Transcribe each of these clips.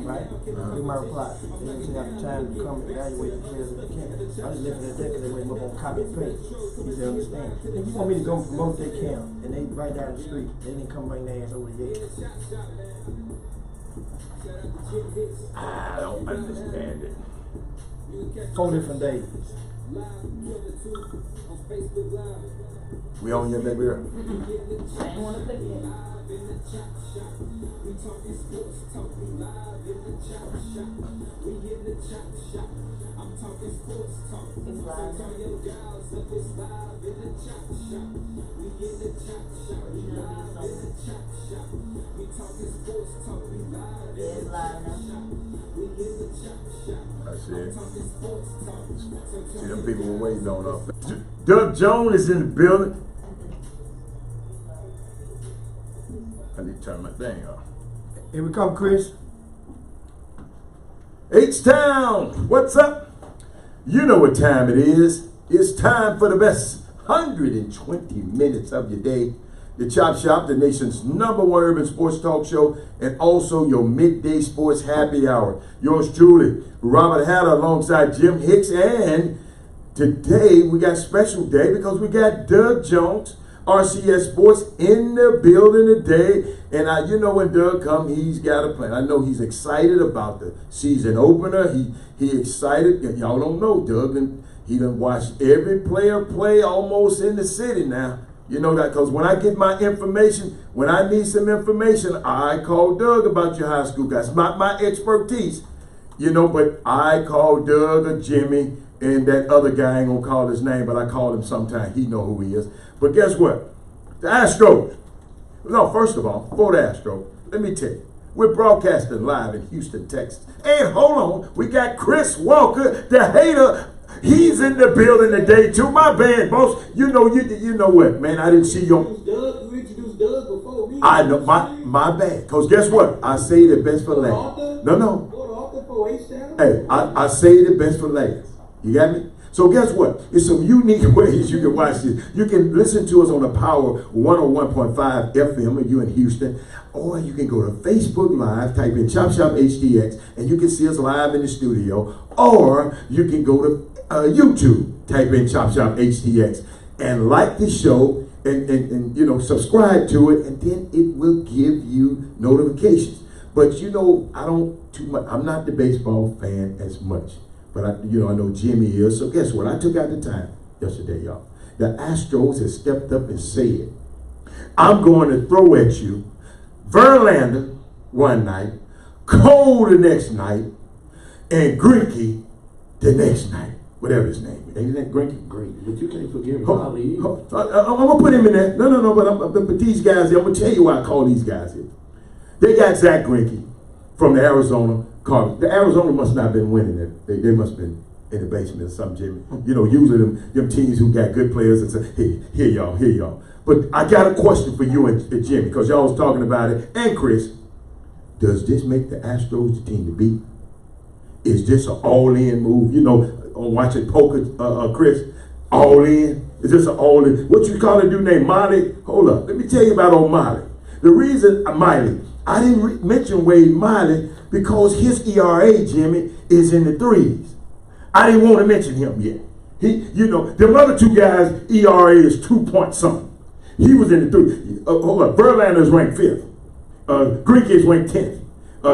Right? You might reply. They didn't have the time to come evaluate the players at the camp. I just left it at that because they were going to copy and paste. You see, understand? If you want me to go promote their camp and they right down the street, they didn't come bring their ass over here. I don't understand it. 4 different days. We on your baby girl? I ain't want to click it. It's live. It's live now. I see it. See, them people were waiting on us. Doug Jones is in the building. I need to turn my thing off. Here we come, Chris. H-Town, what's up? You know what time it is. It's time for the best 120 minutes of your day. The Chop Shop, the nation's #1 urban sports talk show, and also your midday sports happy hour. Yours truly, Robert Hatter alongside Jim Hicks. And today we got a special day because we got Doug Jones, RCS Sports, in the building today. And you know when Doug come, he's got a plan. I know he's excited about the season opener. He excited. Y'all don't know Doug, and he done watched every player play almost in the city now. You know that because when I get my information, when I need some information, I call Doug about your high school guys. Not my expertise, you know, but I call Doug or Jimmy, and that other guy, I ain't gonna call his name, but I call him sometime. He know who he is. But guess what? The Astros. No, first of all, before the Astros, let me tell you, we're broadcasting live in Houston, Texas. And hold on, we got Chris Walker, the hater. He's in the building today too. My bad, boss. You know what, man? I didn't see you. You introduced Doug before me. I know, my bad. Cause guess what? I say the best for last. No. Hey, I say the best for last. You got me? So guess what? It's some unique ways you can watch this. You can listen to us on the Power 101.5 FM if you're in Houston, or you can go to Facebook Live, type in ChopShopHTX, and you can see us live in the studio, or you can go to YouTube, type in ChopShopHTX, and like the show, and you know, subscribe to it, and then it will give you notifications. But you know, I'm not the baseball fan as much. But I know Jimmy is. So guess what? I took out the time yesterday, y'all. The Astros has stepped up and said, I'm going to throw at you Verlander one night, Cole the next night, and Greinke the next night. Whatever his name is. Ain't that Greinke? Great. But you can't forgive Molly. I'm going to put him in there. No. But these guys, I'm going to tell you why I call these guys here. They got Zach Greinke from the Arizona Cardinals. The Arizona must not have been winning it. They must have been in the basement or something, Jimmy. You know, usually them teams who got good players and say, hey, here y'all. But I got a question for you and Jimmy, because y'all was talking about it. And Chris, does this make the Astros the team to beat? Is this an all-in move? You know, on watching poker, Chris, all-in? Is this an all-in? What you call a dude named Miley? Hold up. Let me tell you about old Miley. The reason, Miley, I didn't mention Wade Miley because his ERA, Jimmy, is in the 3s. I didn't want to mention him yet. Them other two guys' ERA is 2 point something. He was in the 3s. Hold up, Verlander is ranked 5th. Greinke is ranked 10th.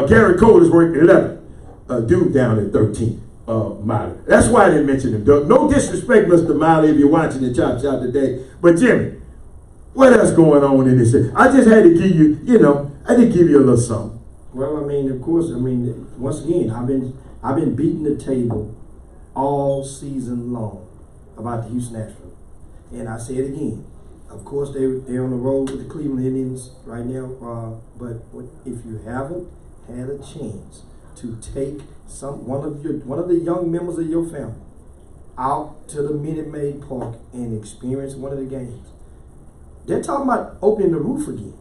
Gary Cole is ranked 11th. Dude down at 13th. Miley. That's why I didn't mention him. No disrespect, Mr. Miley, if you're watching the Chop Shop today. But Jimmy, what else going on in this? I just had to give you, I did give you a little something. Well, of course, once again, I've been beating the table all season long about the Houston Astros. And I say it again. Of course, they're on the road with the Cleveland Indians right now. But if you haven't had a chance to take one of the young members of your family out to the Minute Maid Park and experience one of the games, they're talking about opening the roof again.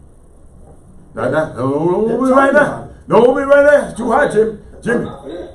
Not right now. Don't be right now. It's too hot, Jimmy.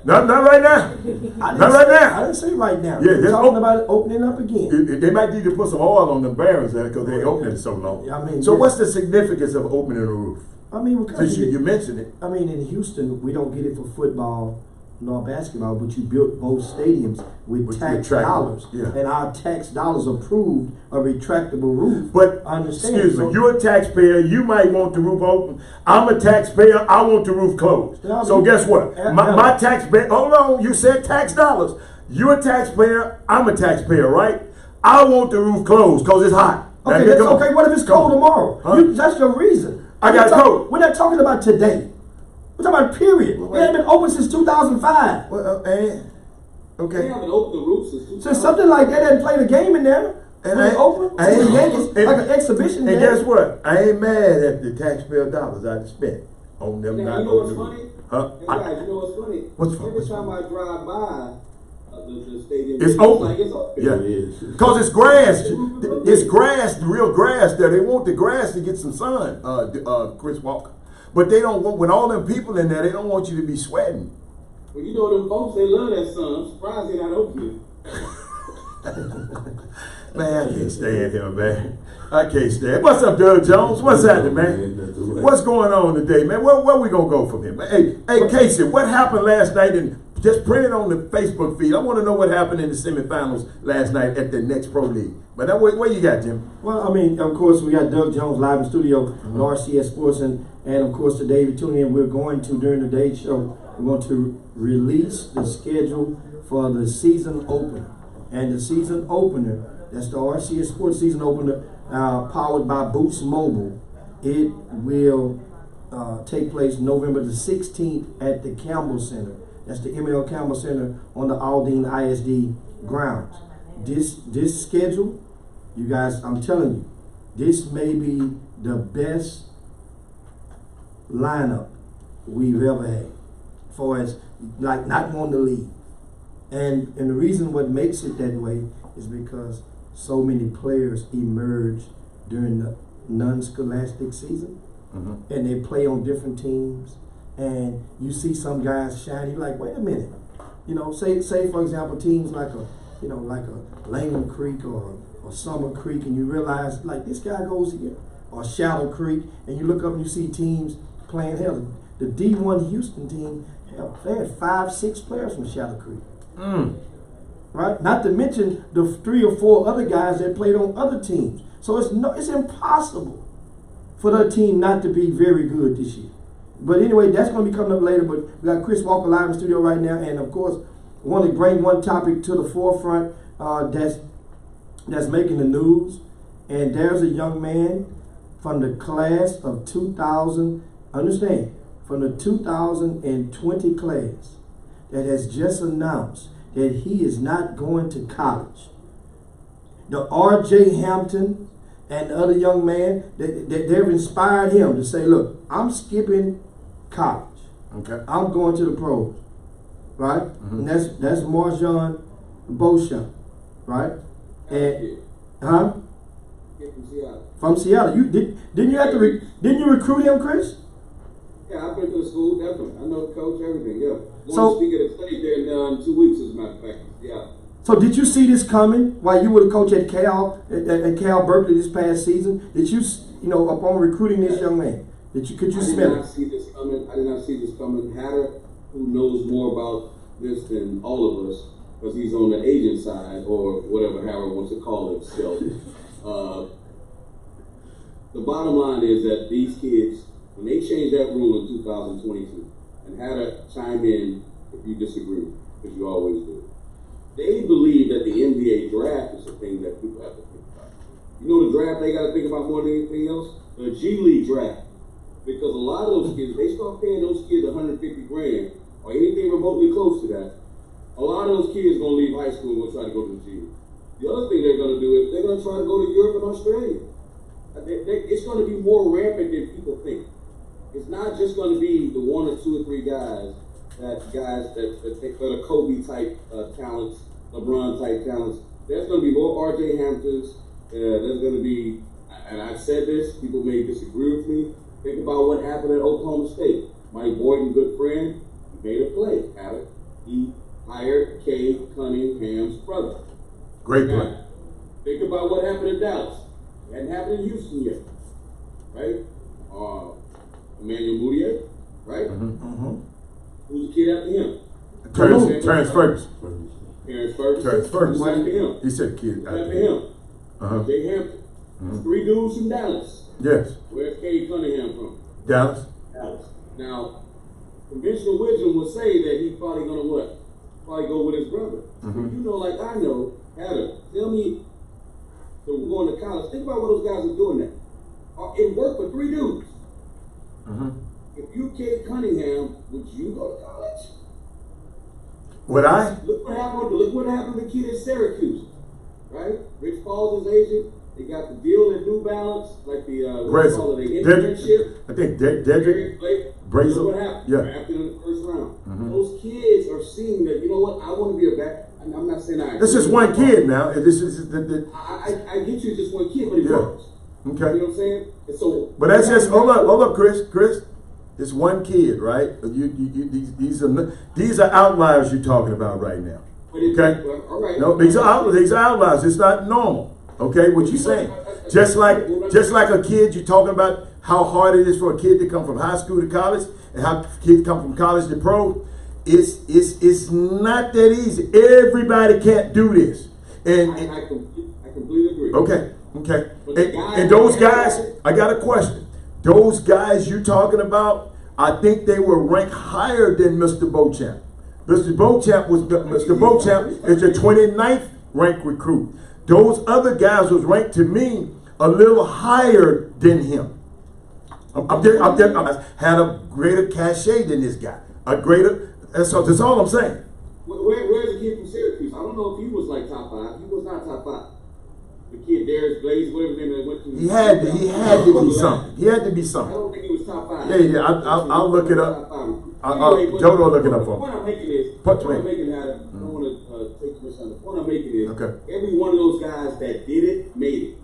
Not right now. Not right now. I didn't say right now. Yeah, they're talking about it opening up again. They might need to put some oil on the barrels there because they opened it so long. Yeah, so what's the significance of opening the roof? I mean, because Since you mentioned it. I mean, in Houston, we don't get it for football nor basketball, but you built both stadiums with tax retractable, dollars, yeah. and our tax dollars approved a retractable roof. But I understand. excuse me, you're a taxpayer. You might want the roof open. I'm a taxpayer. I want the roof closed. Yeah, I So mean, guess what? My taxpayer. Hold on. You said tax dollars. You're a taxpayer. I'm a taxpayer, right? I want the roof closed because it's hot. Okay, Now, that's come on. okay. What if it's cold tomorrow? Huh? That's your reason. I got cold. We're not talking about today. We're talking about period. Well, It hasn't been open since 2005. Well, They okay. haven't opened the roof since So something like that hasn't played a game in there. And When it's open, I ain't- it's Yankees, and- like an exhibition And game. guess what? I ain't mad at the taxpayer dollars I spent on them Now, not you know what's opening the funny? roof. Huh? Hey, guys, you know what's funny? What's funny? Every time I drive by the stadium, It's open. like it's open. Yeah. It is. Because it's grass. It's grass, the real grass there. They want the grass to get some sun, Chris Walker. But they don't want, with all them people in there, they don't want you to be sweating. Well, you know them folks, they love that sun. I'm surprised they're not open. Man, I can't stand him, man. I can't stand. What's up, Doug Jones? What's happening, man? What's going on today, man? Where we gonna go from here? Hey, Casey, what happened last night? And just print it on the Facebook feed. I want to know what happened in the semifinals last night at the next Pro League. But that, where you got, Jim? Well, I mean, of course, we got Doug Jones live in studio on RCS Sports, and of course, today, if you tune in, we're going to, during the day show, we're going to release the schedule for the season opener. And the season opener, that's the RCS Sports season opener, powered by Boost Mobile. It will take place November the 16th at the Campbell Center. That's the ML Campbell Center on the Aldine ISD grounds. This schedule, you guys, I'm telling you, this may be the best lineup we've ever had, as far as like not wanting to leave. And the reason what makes it that way is because so many players emerge during the non-scholastic season, and they play on different teams, and you see some guys shine. You're like, wait a minute, you know, say for example, teams like a Langham Creek or Summer Creek, and you realize like this guy goes here, or Shadow Creek, and you look up and you see teams playing. Hell, the D1 Houston team, hell, they had 5-6 players from Shadow Creek. Right? Not to mention the 3 or 4 other guys that played on other teams. So it's impossible for the team not to be very good this year. But anyway, that's going to be coming up later. But we got Chris Walker live in the studio right now, and of course, I want to bring one topic to the forefront that's making the news. And there's a young man from the class of 2000. Understand, from the 2020 class that has just announced that he is not going to college. The R.J. Hampton and the other young man, they've inspired him to say, look, I'm skipping college. Okay. I'm going to the pros. Right? And that's Marjon Beauchamp. Right? And Yeah, from Seattle. from Seattle. Didn't you recruit him, Chris? Yeah, I've been to the school, definitely. I know the coach, everything, yeah. Going So- to speak at a study there in 2 weeks, as a matter of fact. Yeah. So did you see this coming while you were the coach at Cal Berkeley this past season? Did you upon recruiting this young man, could you I did smell not it? see this coming. I did not see this coming. Hatter, who knows more about this than all of us, because he's on the agent side, or whatever Hatter wants to call himself. The bottom line is that these kids, when they changed that rule in 2022, and Hatter chime in if you disagree, because you always do. They believe that the NBA draft is the thing that people have to think about. You know the draft they got to think about more than anything else? The G League draft. Because a lot of those kids, they start paying those kids $150 grand or anything remotely close to that. A lot of those kids going to leave high school and going to try to go to the G League. The other thing they're going to do is they're going to try to go to Europe and Australia. It's going to be more rampant than people think. It's not just going to be the 1 or 2 or 3 guys that are Kobe type talents, LeBron type talents. There's going to be more R.J. Hamptons. There's going to be, and I've said this, people may disagree with me. Think about what happened at Oklahoma State. Mike Boyden, good friend, he made a play. He hired Kay Cunningham's brother. Great play. Think about what happened in Dallas. It hadn't happened in Houston yet, right? Emmanuel Moutier, right? Mm-hmm. Who's the kid after him? Terrence Ferguson. Terrence Ferguson. Terrence Ferguson. Who's after him? He said kid. Who's after him? Uh-huh. Jay Hampton. Mhm. 3 dudes from Dallas. Yes. Where's Cade Cunningham from? Dallas. Dallas. Now, conventional wisdom would say that he's probably gonna what? Probably go with his brother. Mhm. You know, like I know, Adam, tell me, so we're going to college. Think about what those guys are doing now. It worked for 3 dudes. Mm-hmm. If you Cade Cunningham, would you go to college? Would I? Look what happened. Look what happened to the kid at Syracuse, right? Rich Paul's his agent. They got the deal at New Balance, like the what do you call it, the internship. I think Dedrick. Brazel. Look what happened. Yeah. Drafted in the first round. Mhm. Those kids are seeing that. You know what? I want to be a back. I'm not saying I. This is one kid now. This is I get you, just one kid, but it Yeah. works. okay. You know what I'm saying? And so. But that's just hold up, Chris. It's one kid, right? These are outliers you're talking about right now. But it, Okay. well, all right. No, these are outliers. It's not normal. Okay, what you saying? Just like a kid, you're talking about how hard it is for a kid to come from high school to college, and how kids come from college to pro. It's not that easy. Everybody can't do this. I completely agree. Okay. And those guys, I got a question. Those guys you're talking about, I think they were ranked higher than Mr. Beauchamp. Mr. Beauchamp is the 29th ranked recruit. Those other guys was ranked to me a little higher than him. I had a greater cachet than this guy. That's all I'm saying. Where's the kid from Syracuse? I don't know if he was like top 5. He was not top 5. The kid Darius Blaze, whatever his name is, went to. He had to be something. He had to be I something. don't think he was top 5. Yeah. I'll look it up. Jodo look it up for me. The point I'm making is, I don't want to take too much time. The point I'm making is, Okay. every one of those guys that did it, made it.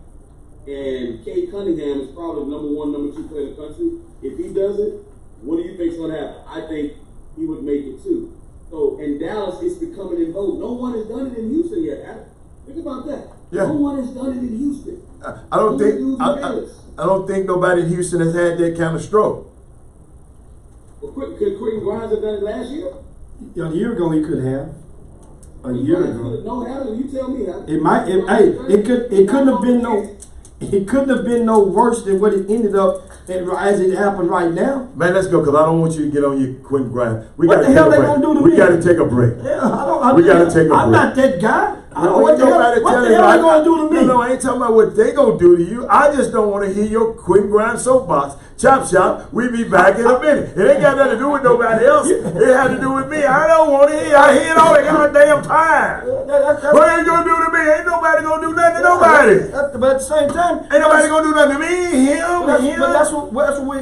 And Cade Cunningham is probably the number 1, number 2 player in the country. If he does it, what do you think's going to happen? I think he would make it too. So in Dallas, it's becoming in vogue. No one has done it in Houston yet, Adam. Think about that. Yeah. No one has done it in Houston. I don't think nobody in Houston has had that kind of stroke. Well, could Quentin Grimes have done it last year? A year ago he could have. A year ago. No, Adam, you tell me. It couldn't have been no worse than what it ended up as it happened right now. Man, let's go, because I don't want you to get on your Quentin Grimes. What the hell they gonna do to me? We got to take a break. We got to take a break. I'm not that guy. What the hell they gonna do to me? No, I ain't talking about what they gonna do to you. I just don't want to hear your Quentin Grimes soapbox. Chop Shop, we be back in a minute. It ain't got nothing to do with nobody else. It had to do with me. I don't want to hear. I hear it all the goddamn time. What are you gonna do to me? Ain't nobody gonna do nothing to nobody. But at the same time, Ain't nobody gonna do nothing to me, him. But that's what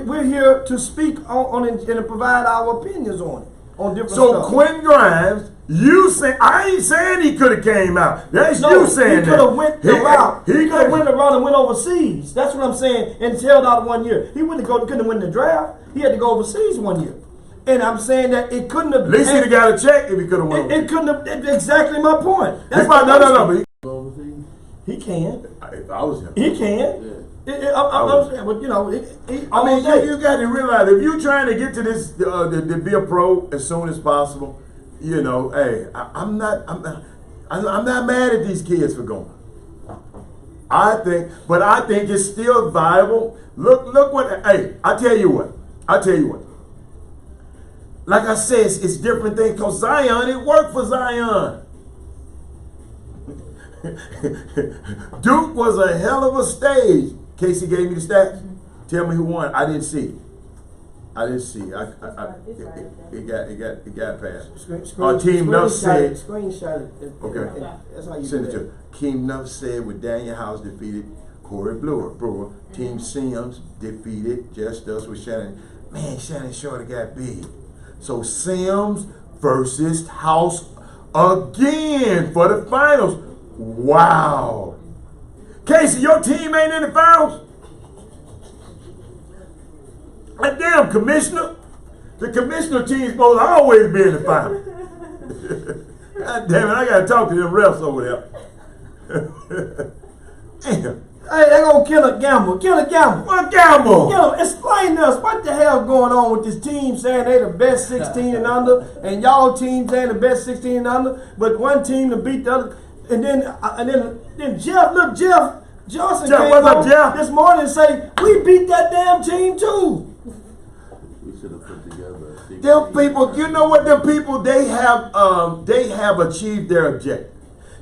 we're here to speak on and to provide our opinions on different So stuff. Quentin Grimes, you say I ain't saying he could have came out. That's you saying he could have went the route. He could have went the route and went overseas. That's what I'm saying. And held out 1 year. He couldn't have won the draft. He had to go overseas 1 year. And I'm saying that it couldn't have. At least he'd have got a check if he could have won. It couldn't have. Exactly my point. No. But He can. if I was him, He can. I'm saying, but you know, you got to realize if you're trying to get to this to be a pro as soon as possible, you know, hey, I'm not mad at these kids for going. I think it's still viable. Look what. Hey, I tell you what. Like I said, it's different things. Cause Zion, it worked for Zion. Duke was a hell of a stage. Casey gave me the stats. Tell me who won. I didn't see. It got passed. Team Nuff said. Screenshot it. Okay. That's how you Send it do to that. Team Nuff said with Daniel House defeated Corey Brewer. Team Sims defeated Just Us with Shannon. Man, Shannon Shorter got big. So Sims versus House again for the finals. Wow. Casey, your team ain't in the finals? And damn, Commissioner. The Commissioner team's supposed to always be in the finals. God damn it, I got to talk to them refs over there. Damn. Hey, they gonna kill a gamble. Kill a gamble. What gamble? Kill him. Explain to us what the hell going on with this team saying they the best 16 and under, and y'all team saying the best 16 and under, but one team to beat the other, and then Jeff Johnson came what's up, on Jeff? this morning and say we beat that damn team too. We should have put together a 16. Them people, you know what? Them people, they have achieved their objective.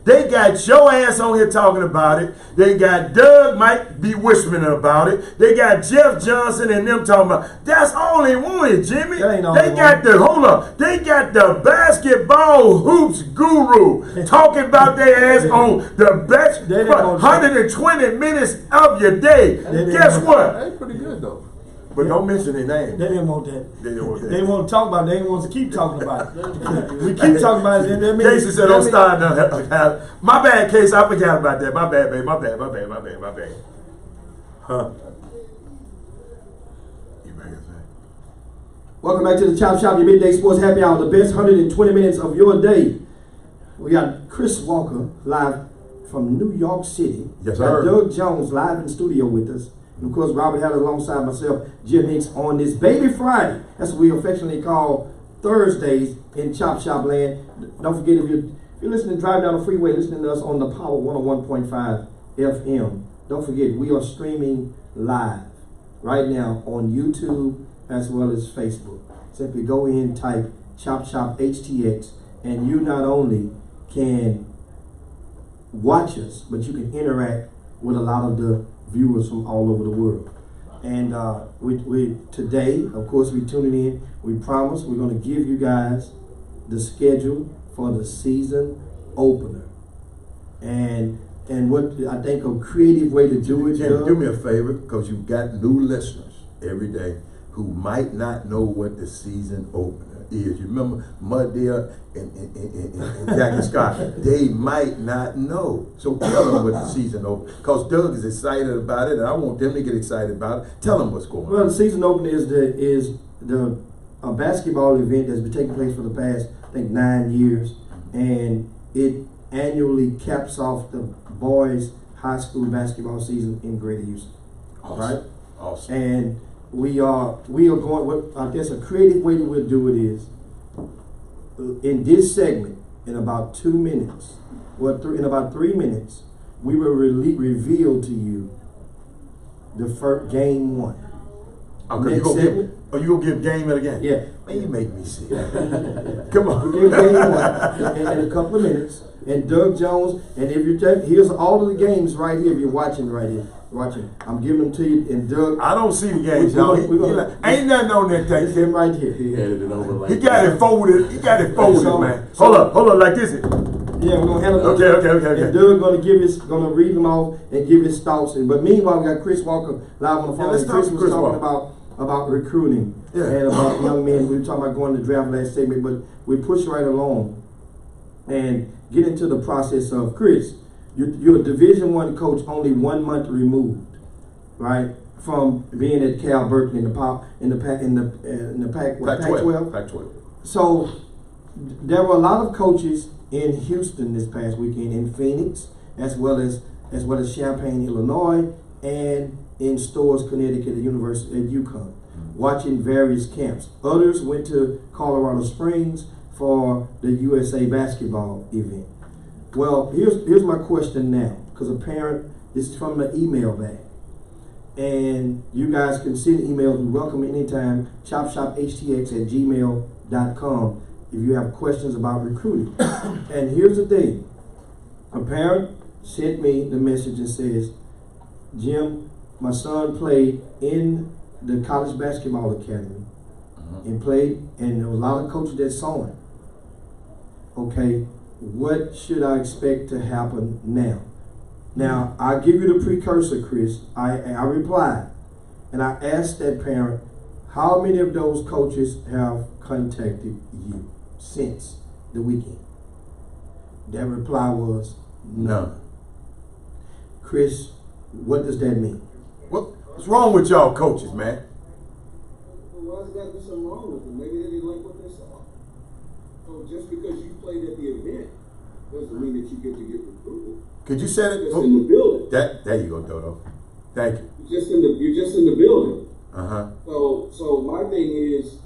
They got your ass on here talking about it. They got Doug might be whispering about it. They got Jeff Johnson and them talking about. That's all they wanted, Jimmy. That ain't all They they got the hold up. They got the basketball hoops guru talking about their ass on the best They didn't want 120 minutes of your day. didn't Guess want- what? That's pretty good though. But don't mention their name. They didn't want that. They didn't want that. They want to talk about it. They didn't want to keep talking about it. We keep talking about it. That means, Casey said, "Don't start now." My bad, Casey. I forgot about that. My bad, babe. My bad. Huh? You back inside? Welcome back to the Chop Shop, your midday sports happy hour, the best 120 minutes of your day. We got Chris Walker live from New York City. Yes, Got sir. Doug Jones live in studio with us. And of course, Robert Haller alongside myself, Jim Hicks, on this Baby Friday. That's what we affectionately call Thursdays in Chop Shop land. Don't forget, if you're listening, drive down the freeway, listening to us on the Power 101.5 FM. Don't forget, we are streaming live right now on YouTube as well as Facebook. Simply go in, type ChopShopHTX, and you not only can watch us, but you can interact with a lot of the viewers from all over the world. And we today, of course, we tuning in. We promise we're going to give you guys the schedule for the season opener, and what I think a creative way to do it. Jim, do me a favor, because you've got new listeners every day who might not know what the season opener is. You remember Mud Deer and Jackie Scott? They might not know. So tell them what the season opener, because Doug is excited about it, and I want them to get excited about it. Tell them what's going on. Well, the season opener is a basketball event that's been taking place for the past, I think, 9 years, and it annually caps off the boys' high school basketball season in Greater Houston. Awesome. Right? Awesome. And we are going. What I guess a creative way that we'll do it is in this segment, in about 2 minutes, in about 3 minutes, we will reveal to you the first game one. Okay, Next segment, you gonna give game at a game? Yeah. Man, you make me sick. Come on. we'll give game one in a couple of minutes. And Doug Jones, and if you take, here's all of the games right here. If you're watching right here, I'm giving them to you. And Doug, I don't see the games, We're y'all. gonna- Ain't nothing on that it's tape. him right here. He had it over like He got it folded. So- Man. Hold up, like this. Yeah, we're gonna handle it. Okay. And Doug gonna read them off and give his thoughts. But meanwhile, we got Chris Walker live on the phone. let's And talk Chris to was Chris talking Walker. about recruiting Yeah. and about young men. We were talking about going to draft last segment, but we push right along and get into the process of Chris. You're a Division I coach, only 1 month removed, right, from being at Cal Berkeley in the Pac-12. Pac-12. So there were a lot of coaches in Houston this past weekend, in Phoenix, as well as Champaign, Illinois, and in Storrs, Connecticut, at University at UConn, watching various camps. Others went to Colorado Springs for the USA basketball event. Well, here's my question now, because a parent, this is from the email bag. And you guys can send emails. We welcome anytime. ChopShopHTX@gmail.com if you have questions about recruiting. And here's the thing. A parent sent me the message and says, Jim, my son played in the college basketball academy and there was a lot of coaches that saw him. Okay, what should I expect to happen now? Now, I'll give you the precursor, Chris. I replied, and I asked that parent, how many of those coaches have contacted you since the weekend? That reply was None. Chris, what does that mean? What's wrong with y'all coaches, man? Well, why's got to be something wrong with them? Maybe they didn't like what they saw. So just because you played at the event doesn't mean that you get to get recruited. Could you say it? You're just in the building. There you go, Dodo. Thank you. You're just in the building. Uh-huh. So my thing is,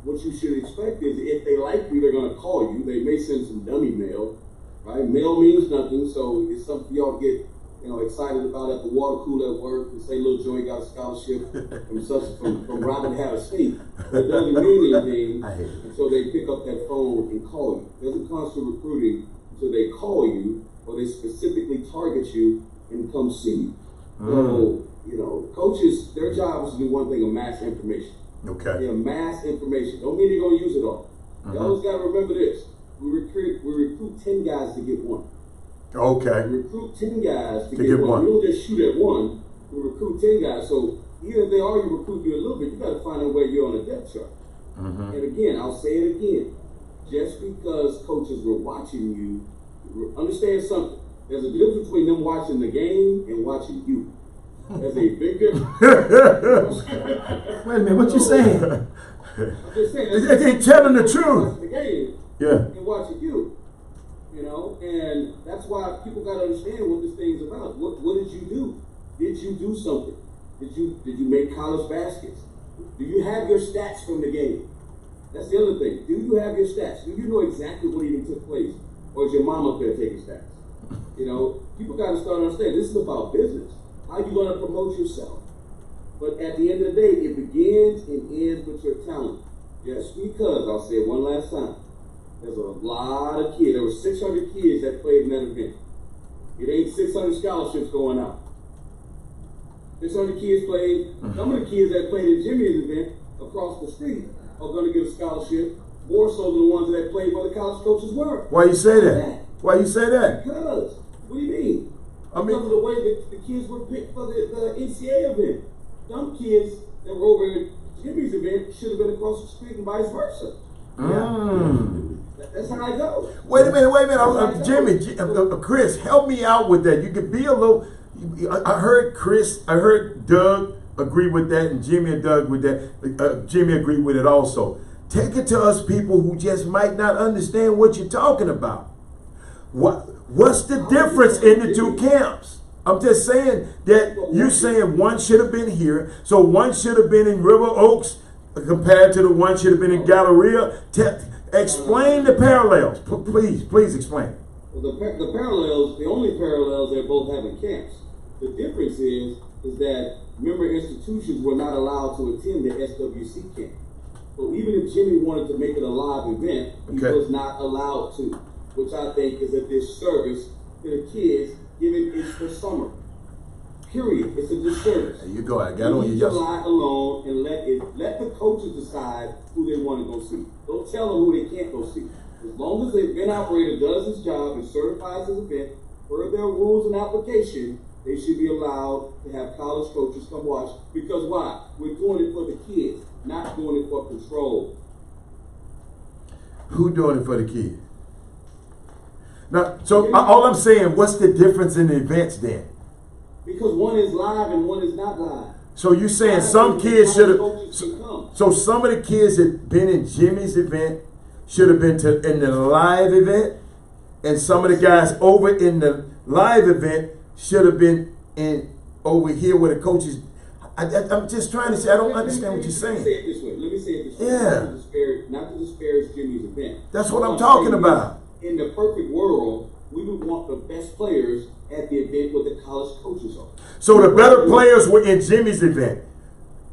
what you should expect is if they like you, they're gonna call you. They may send some dummy mail, right? Mail means nothing, so it's something y'all get, excited about at the water cooler at work and say little Joey got a scholarship from Robin Harris State. It doesn't mean anything until they pick up that phone and call you. It doesn't constitute recruiting until they call you or they specifically target you and come see you. So, coaches, their job is to do one thing, amass information. Okay. They amass information. Don't mean they're gonna use it all. You always gotta remember this. We recruit 10 guys to get one. Okay. We recruit 10 guys to get one. We don't just shoot at one. We recruit 10 guys. So even if they already recruit you a little bit, you got to find out where you're on the depth chart. And again, I'll say it again. Just because coaches were watching you, understand something. There's a difference between them watching the game and watching you. There's a big difference. Wait a minute, what you saying? I'm just saying. They're telling the truth. Watching the game and watching you. And that's why people got to understand what this thing's about. What did you do? Did you do something? Did you make college baskets? Do you have your stats from the game? That's the other thing. Do you have your stats? Do you know exactly what even took place? Or is your mom up there taking stats? People got to start understanding this is about business. How you going to promote yourself? But at the end of the day, it begins and ends with your talent. Just because, I'll say it one last time, there's a lot of kids. There were 600 kids that played in that event. It ain't 600 scholarships going out. 600 kids played. Some of the kids that played in Jimmy's event across the street are going to get a scholarship, more so than the ones that played where the college coaches were. Why you say that? Why you say that? Because, what do you mean? I mean, because of the way that the kids were picked for the NCAA event. Some kids that were over at Jimmy's event should have been across the street and vice versa. That's how I go. Wait a minute. Jimmy, Chris, help me out with that. You could be a little. I heard Doug agree with that, and Jimmy and Doug with that. Jimmy agreed with it also. Take it to us people who just might not understand what you're talking about. What's the difference in the two camps? I'm just saying that you're saying one should have been here, so one should have been in River Oaks compared to the one should have been in Galleria. Explain the parallels, please explain. Well, the parallels, the only parallels they're both having camps. The difference is that member institutions were not allowed to attend the SWC camp. So even if Jimmy wanted to make it a live event, he was not allowed to, which I think is a disservice to the kids, given it's the summer. Period. It's a disservice. There you go. I got on you yesterday. Lie alone and let the coaches decide who they want to go see. Don't tell them who they can't go see. As long as the event operator does his job and certifies his event per their rules and application, they should be allowed to have college coaches come watch. Because why? We're doing it for the kids, not doing it for control. Who doing it for the kids? Now, so all I'm saying, what's the difference in the events then? Because one is live and one is not live. So you're saying some kids should have. So some of the kids that been in Jimmy's event should have been in the live event, and some of the guys over in the live event should have been in over here where the coaches. I'm just trying to say, I don't understand what you're saying. Let me say it this way. Yeah. Not to disparage Jimmy's event. That's what I'm talking about. In the perfect world, we would want the best players at the event where the college coaches are. So the better players were in Jimmy's event.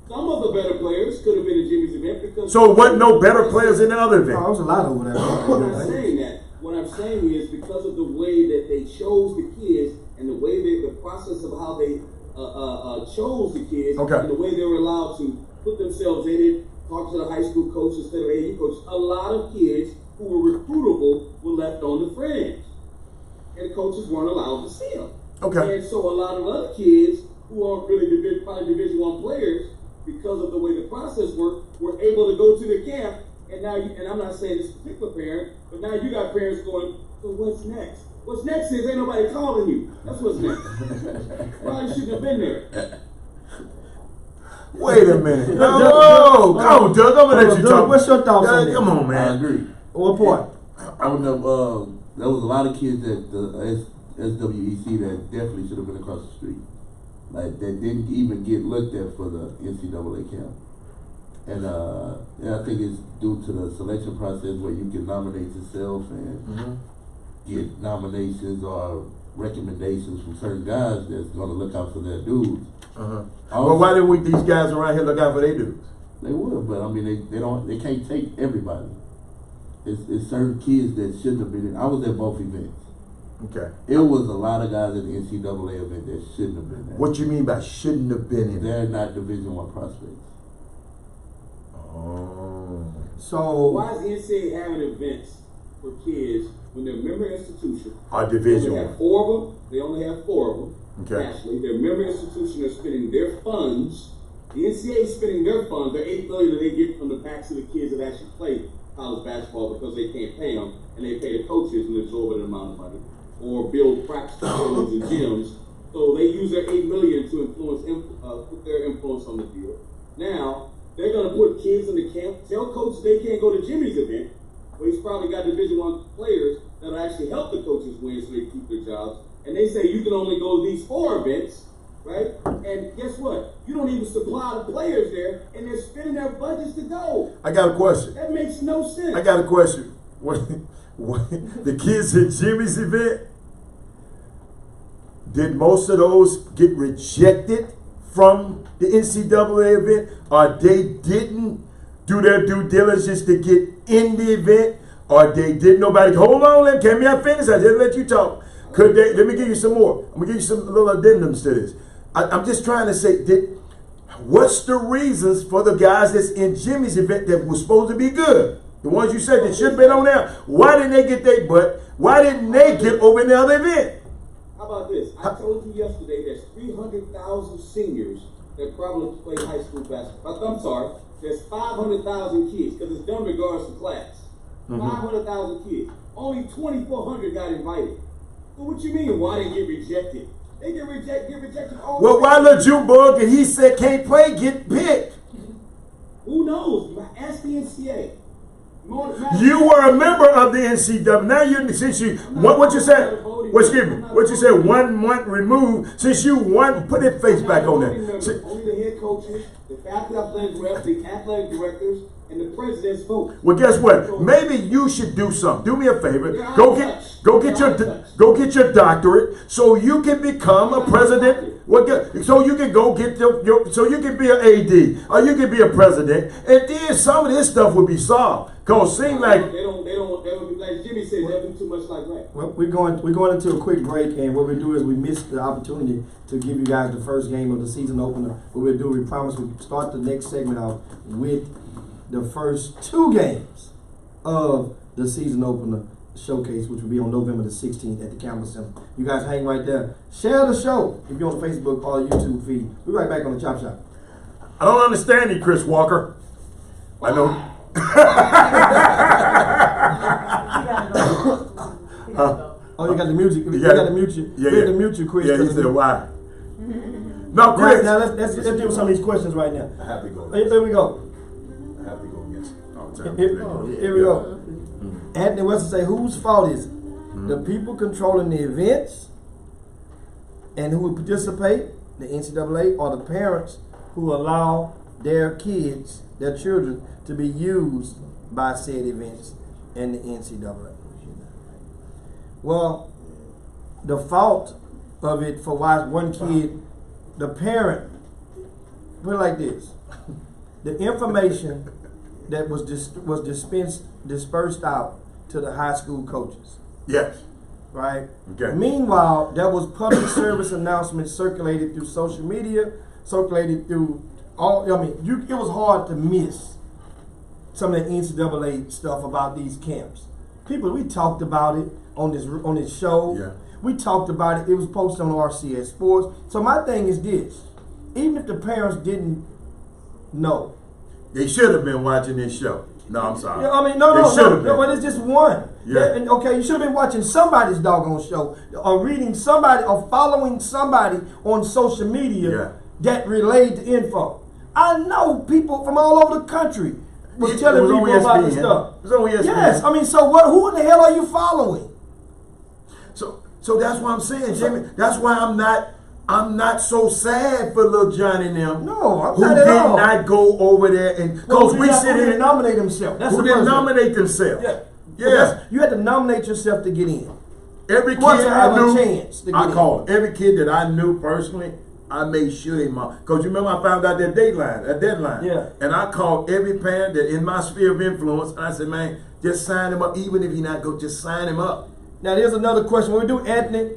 Some of the better players could have been in Jimmy's event because. So wasn't no better players in the other event? Oh, there was a lot over there. I'm not saying that. What I'm saying is because of the way that they chose the kids and the way the process of how they chose the kids and the way they were allowed to put themselves in it, talk to the high school coach instead of AU coach. A lot of kids who were recruitable were left on the fringe, and the coaches weren't allowed to see them. And so a lot of other kids who aren't really probably Division I players, because of the way the process worked, were able to go to the camp. And now, and I'm not saying this particular parent, but now you got parents going, so what's next? What's next is ain't nobody calling you. That's what's next. Probably shouldn't have been there. Wait a minute. No, go, Doug. I'm gonna let you talk. What's your thoughts on that? Come on, man. I agree. What part? I would have There was a lot of kids at the SWEC that definitely should have been across the street. Like, that didn't even get looked at for the NCAA camp. And I think it's due to the selection process where you can nominate yourself and get nominations or recommendations from certain guys that's going to look out for their dudes. Well, why didn't these guys around here look out for their dudes? They would, but I mean, they can't take everybody. It's certain kids that shouldn't have been in. I was at both events. Okay. It was a lot of guys at the NCAA event that shouldn't have been there. What you mean by shouldn't have been in? They're not Division I prospects. Oh. So Why is the NCAA having events for kids when they're a member institution? Our Division They I. have four of them. They only have four of them. Okay. Nationally, their member institution are spending their funds. The NCAA is spending their funds, their $8 million that they get from the backs of the kids that actually play college basketball because they can't pay them, and they pay the coaches an exorbitant amount of money, or build practice facilities and gyms. So they use their $8 million to put their influence on the field. Now they're going to put kids in the camp. Tell coaches they can't go to Jimmy's event, where he's probably got Division I players that'll actually help the coaches win so they keep their jobs. And they say you can only go to these 4 events, right? And guess what? You don't even supply the players there, and they're spending their budgets to go. I got a question. That makes no sense. I got a question. The kids at Jimmy's event, did most of those get rejected from the NCAA event, or they didn't do their due diligence to get in the event, or they didn't? Nobody, hold on, can me finish? I just let you talk. Could they? Let me give you some more. I'm gonna give you some little addendums to this. I'm just trying to say, what's the reasons for the guys that's in Jimmy's event that was supposed to be good? The ones you said that should have been on there. Why didn't they get their butt? Why didn't they get over in the other event? How about this? I told you yesterday there's 300,000 seniors that probably play high school basketball. I'm sorry, there's 500,000 kids, because it's done regardless of class. 500,000 kids. Only 2,400 got invited. So what you mean, why they get rejected? They get rejected all Well, the why time. the Junebug and he said can't play get picked? Who knows? Ask the NCAA. You were a member of the NCAA. Now you, since you, what you said? What you said? 1 month removed since you won. Put that face back on there. Only the head coaches, the faculty athletic directors, the athletic directors, and the president's vote. Well, guess what? Maybe you should do something. Do me a favor. Go get your doctorate so you can become a president. So you can go get so you can be an AD or you can be a president, and then some of this stuff would be solved. Cause seem like they don't be like Jimmy said. They'll be too much like that. well, we're going into a quick break, and what we do is we missed the opportunity to give you guys the first game of the season opener. What we'll do, we promise we start the next segment out with the first 2 games of the season opener showcase, which will be on November the 16th at the Campbell Center. You guys hang right there. Share the show if you're on the Facebook or YouTube feed. We'll be right back on the Chop Shop. I don't understand you, Chris Walker. I know. Oh, you got the music. We got got to mute you. Yeah, we had yeah. to mute you, Chris. Yeah, he said why? No, Chris. Now let's deal with some of these questions right now. I have to go. Here we go. I have to go against all the time. Here we go. Anthony Weston say, whose fault is it? The people controlling the events and who participate, the NCAA, or the parents who allow their kids, their children, to be used by said events and the NCAA? Well, the fault of it for why one kid, the parent, put it like this: the information that was dispersed out to the high school coaches, Yes. right? Okay. Meanwhile, there was public service announcements circulated through social media, circulated through all. I mean, it was hard to miss some of the NCAA stuff about these camps. People, we talked about it on this show. Yeah. We talked about it. It was posted on RCS Sports. So my thing is this: even if the parents didn't know, They should have been watching this show. No, I'm sorry. I mean, They should have been. but it's just one. Yeah. And, okay, you should have been watching somebody's doggone show, or reading somebody, or following somebody on social media that relayed the info. I know people from all over the country was telling was on people about this ESPN. stuff. It was on ESPN. Yes, I mean, so what? Who in the hell are you following? So that's what I'm saying, Jimmy. That's why I'm not so sad for little Johnny and them. No, I'm who not at did all. not go over there and because we sit who here didn't nominate himself. That's who the didn't first thing. nominate themselves. Yeah. Yeah. You had to nominate yourself to get in. Every kid Want to have I a knew, chance to get I in. called. Every kid that I knew personally, I made sure they mom. Because you remember I found out that deadline. Yeah. And I called every parent that in my sphere of influence, and I said, man, just sign him up. Even if he not go, just sign him up. Now there's another question. When we do Anthony,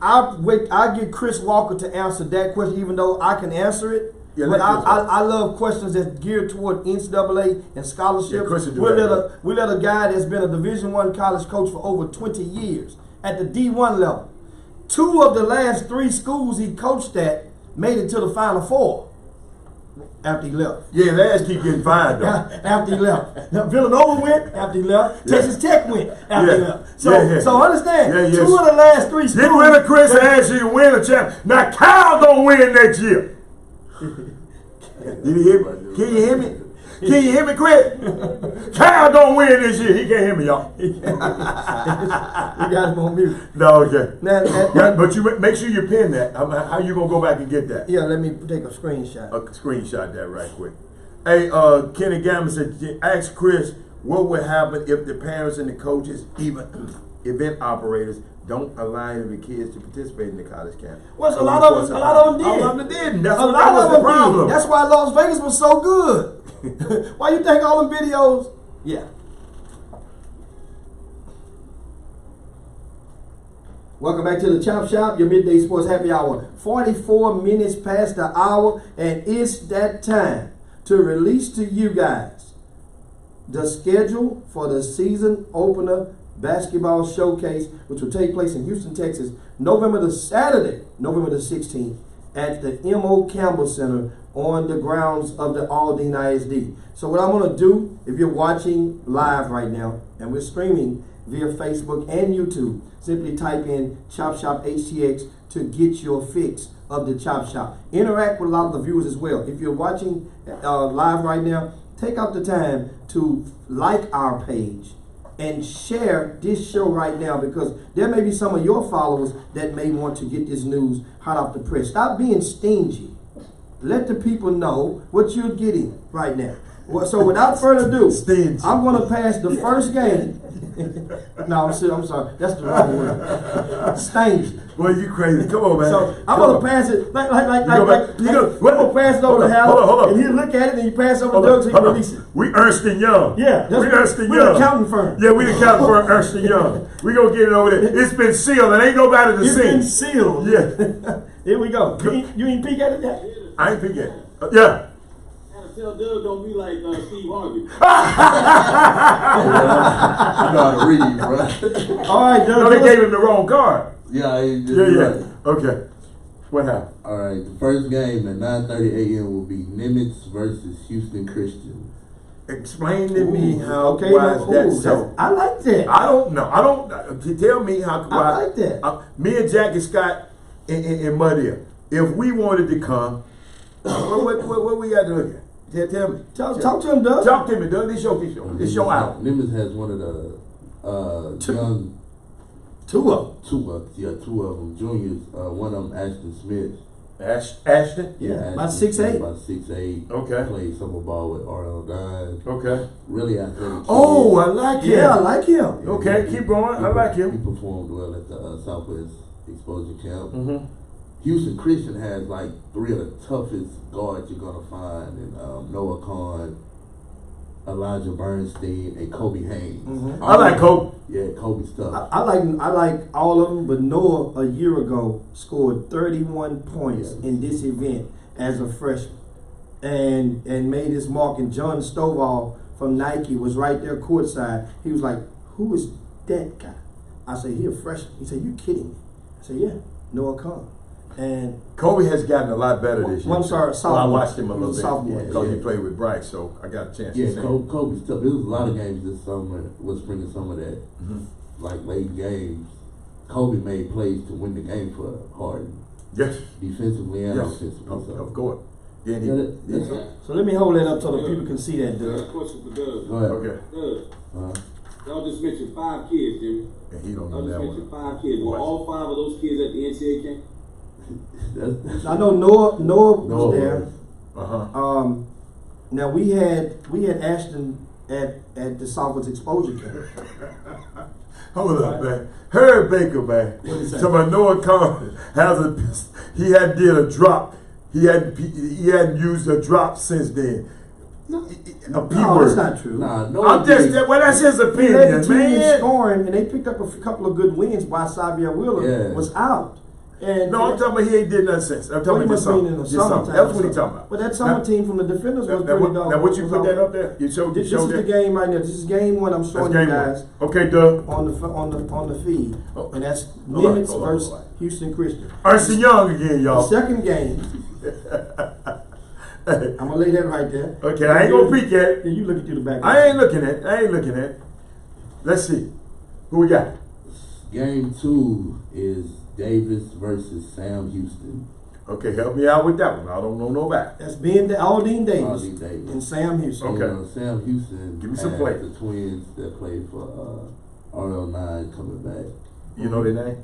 I get Chris Walker to answer that question, even though I can answer it. Yeah, but let Chris answer. I love questions that's geared toward NCAA and scholarships. Yeah, Chris will do we that. let a guy that's been a Division I college coach for over 20 years at the D1 level. 2 of the last 3 schools he coached at made it to the Final Four after he left. Yeah, the ass keep getting fired though. After he left. Now, Villanova went after he left. Yeah. Texas Tech went after he Yeah. left. So, Yeah. so understand, Yeah, yes. 2 of the last 3 schools. Get rid of Chris and ask you to win a champ. Now Kyle gonna win next year. Did you hear me? Can you hear me? Can you hear me, Chris? Kyle gonna win this year. He can't hear me, y'all. We got him on mute. No, okay. Now, Yeah, but you make sure you pin that. How you gonna go back and get that? yeah, let me take a screenshot. Screenshot that right quick. Hey, Kenny Gammon said, ask Chris what would happen if the parents and the coaches, even event operators, don't allow the kids to participate in the college camp. Well, a lot of them did. A lot of them didn't. That's A what lot that was of the them problem. did. That's why Las Vegas was so good. Why you think all them videos? Yeah. Welcome back to the Chop Shop, your midday sports happy hour. 44 minutes past the hour, and it's that time to release to you guys the schedule for the season opener basketball showcase, which will take place in Houston, Texas, Saturday, November the 16th, at the M.O. Campbell Center on the grounds of the Aldine ISD. So what I'm going to do, if you're watching live right now, and we're streaming via Facebook and YouTube, simply type in ChopShopHTX to get your fix of the Chop Shop. Interact with a lot of the viewers as well. If you're watching live right now, take out the time to like our page and share this show right now, because there may be some of your followers that may want to get this news hot off the press. Stop being stingy. Let the people know what you're getting right now. Well, so without further ado, Stingy. I'm going to pass the first game. No, I'm sorry. That's the wrong word. Stingy. Boy, you crazy. Come on, man. So I'm going to pass it like I'm going to pass it over to Hal, hold on. and he'll look at it, and you pass it over to Doug so he can release it. We Ernst and Young. Yeah, we Ernst and we're Young. an accounting firm. Yeah, we the accounting firm Ernst and Young. We gonna get it over there. It's been sealed, and ain't nobody to It's see. been sealed. Yeah. Here we go. You ain't peek at it yet? I ain't peeking. Yeah. Tell Doug don't be like Steve Harvey. You know how to read, bro. All right, Doug. No, they gave him the wrong card. Yeah, he just Yeah. right. Okay. What happened? All right, the first game at 9:30 a.m. will be Nimitz versus Houston Christian. Explain to me how Okay, why is that so? I like that. I don't know. Tell me how. I like that. Me and Jackie Scott in Muddy. If we wanted to come, what we got to look at? Tell me. Talk to him, Doug. Talk to me, Doug. This show out. Nimitz has one of the young Two of them. two of them juniors. One of them, Ashton Smith. Ashton? Yeah, about Ashton 6'8". Smith, About 6'8". Okay. Played summer ball with R.L. Dine. Okay. Really athletic. Oh, I like him. Yeah, I like him. Okay, keep going. I like He him. performed well at the Southwest Exposure Camp. Mm-hmm. Houston Christian has like 3 of the toughest guards you're gonna find, in Noah Kahn, Elijah Bernstein, and Kobe Haynes. Mm-hmm. I like Kobe. Yeah, Kobe's tough. I like all of them, but Noah a year ago scored 31 points in this event as a freshman, and made his mark. And John Stovall from Nike was right there courtside. He was like, "Who is that guy?" I said, "He a freshman." He said, "You kidding me?" I said, "Yeah, Noah Kahn." And Kobe has gotten a lot better this year. I'm sorry, Well, I sophomore. watched him a He little was a bit. sophomore. Because Yeah. he played with Bryce, so I got a chance Yeah, to see him. Kobe's tough. There was a lot of games this summer. Was bringing some of that, Mhm. like late games. Kobe made plays to win the game for Harden, Yes. defensively and Yes. offensively. Of course. Yeah, and he, Yeah, that's yeah. it. So let me hold that up so the people can see that, Doug. Question for Doug. Go ahead. Okay. Doug, Uh, y'all just mentioned 5 mentioned 5 kids, Jimmy. And he don't know I just that mentioned one. 5 kids. Were Watch. all 5 of those kids at the NCAA camp? I know Noah was Noah there. Uh-huh. Now we had Ashton at the Southwest Exposure Camp. Hold up, man. Herb Baker, man. What is that? So my Noah Carr he hadn't did a drop. He hadn't used a drop since then. A P No, word. that's not true. Nah, no. I'm just well, that's his They led opinion, the team in man. scoring, and they picked up a couple of good wins while Xavier Wheeler Yeah. was out. And No, I'm talking about he ain't did nothing since. I'm well, talking he about this must have been summer. in the This summer. summertime. That's what he's talking about. But that summer Now- team from the Defenders was pretty Now, dog. what you put that up there? You showed. This You is showed the that? game right now. This is game 1. I'm That's showing you game guys one. Okay, Doug. on the feed, Oh. and that's Hold on, Nimitz hold on, versus hold on. Houston Christian. Ernst and Young again, The y'all. second game, I'm gonna lay that right there. Okay, I ain't gonna peek at it. Yeah, you looking through the back. I ain't looking at it. Let's see. Who we got? Game 2 is Davis versus Sam Houston. Okay, help me out with that one. I don't know nobody. That's Aldine Davis Aldine Davis. and Sam Houston. Okay. Sam Houston. Give me some had play. The twins that played for RL9 coming back. You know their name?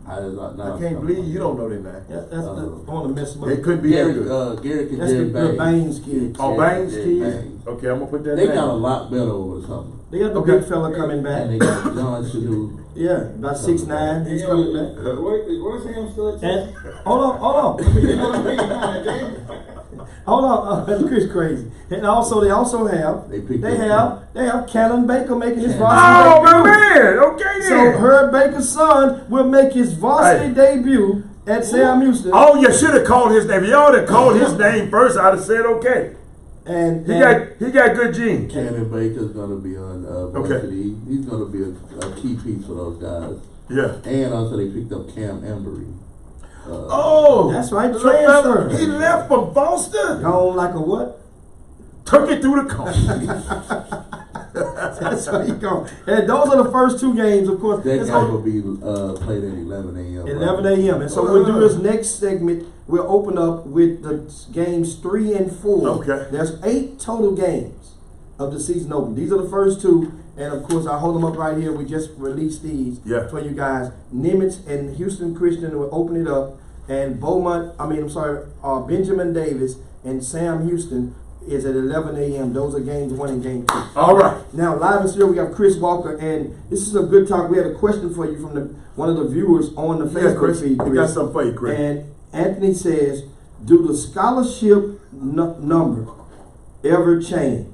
I I can't believe you don't know their name. That's the I want to mess him They up. couldn't be that Garrick, good. Garrick and That's Jerry the Baines. Baines kids. Oh, Jerry- Baines Jerry kids? Baines. Okay, I'm gonna put that They name. got a lot better over the summer. They got the Okay. big fella coming back. And they got John Shadu. Yeah, about 6'9". He's coming back. Is Royce Ham still at And Texas? hold on. You know what I mean? Come on, James. Hold on, Chris crazy. And also they have They picked they up- have Cannon Baker making his Cannon. varsity Oh, my debut. man. Okay, So then. Herb Baker's son will make his varsity debut at Sam Houston. Oh, you should have called his name. Y'all would have called his name first. I'd have said okay. And He got good genes. Cannon Baker's gonna be on Okay. varsity. He's gonna be a key piece for those guys. Yeah. And also they picked up Cam Embry. Oh, That's right, the transfer. fella, he left from Boston. gone like a what? Took it through the cone. That's how he gone. And those are the first 2 games, of course. That It's game on will be played at 11 a.m. 11 a.m. And so we'll do this next segment. We'll open up with the games 3 and 4. Okay. There's 8 total games of the season open. These are the first 2. And of course, I hold them up right here. We just released these Yeah. for you guys. Nimitz and Houston Christian will open it up. And Benjamin Davis and Sam Houston is at 11 a.m. Those are games 1 and game 2. All right. Now, live and still, we have Chris Walker, and this is a good talk. We had a question for you from one of the viewers on the Yeah, Facebook Chris. feed. We got something for you, Chris. And Anthony says, do the scholarship number ever change?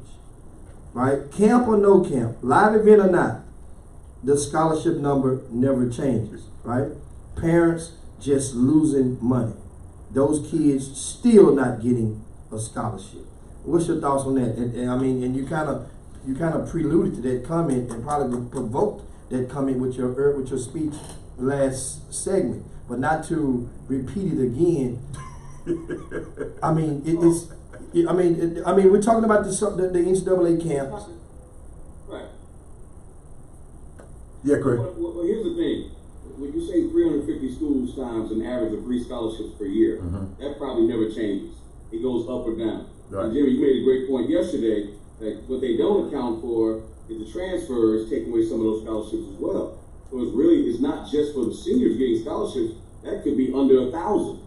Right? Camp or no camp, live event or not, the scholarship number never changes. Right? Parents just losing money. Those kids still not getting a scholarship. What's your thoughts on that? And you kind of preluded to that comment and probably provoked that comment with your speech last segment, but not to repeat it again. We're talking about the NCAA camps. Right. Yeah, Chris. Well, here's the thing. When you say 350 schools times an average of 3 scholarships per year, that probably never changes. It goes up or down. Right. And Jimmy, you made a great point yesterday that what they don't account for is the transfers taking away some of those scholarships as well. So it's not just for the seniors getting scholarships. That could be under 1,000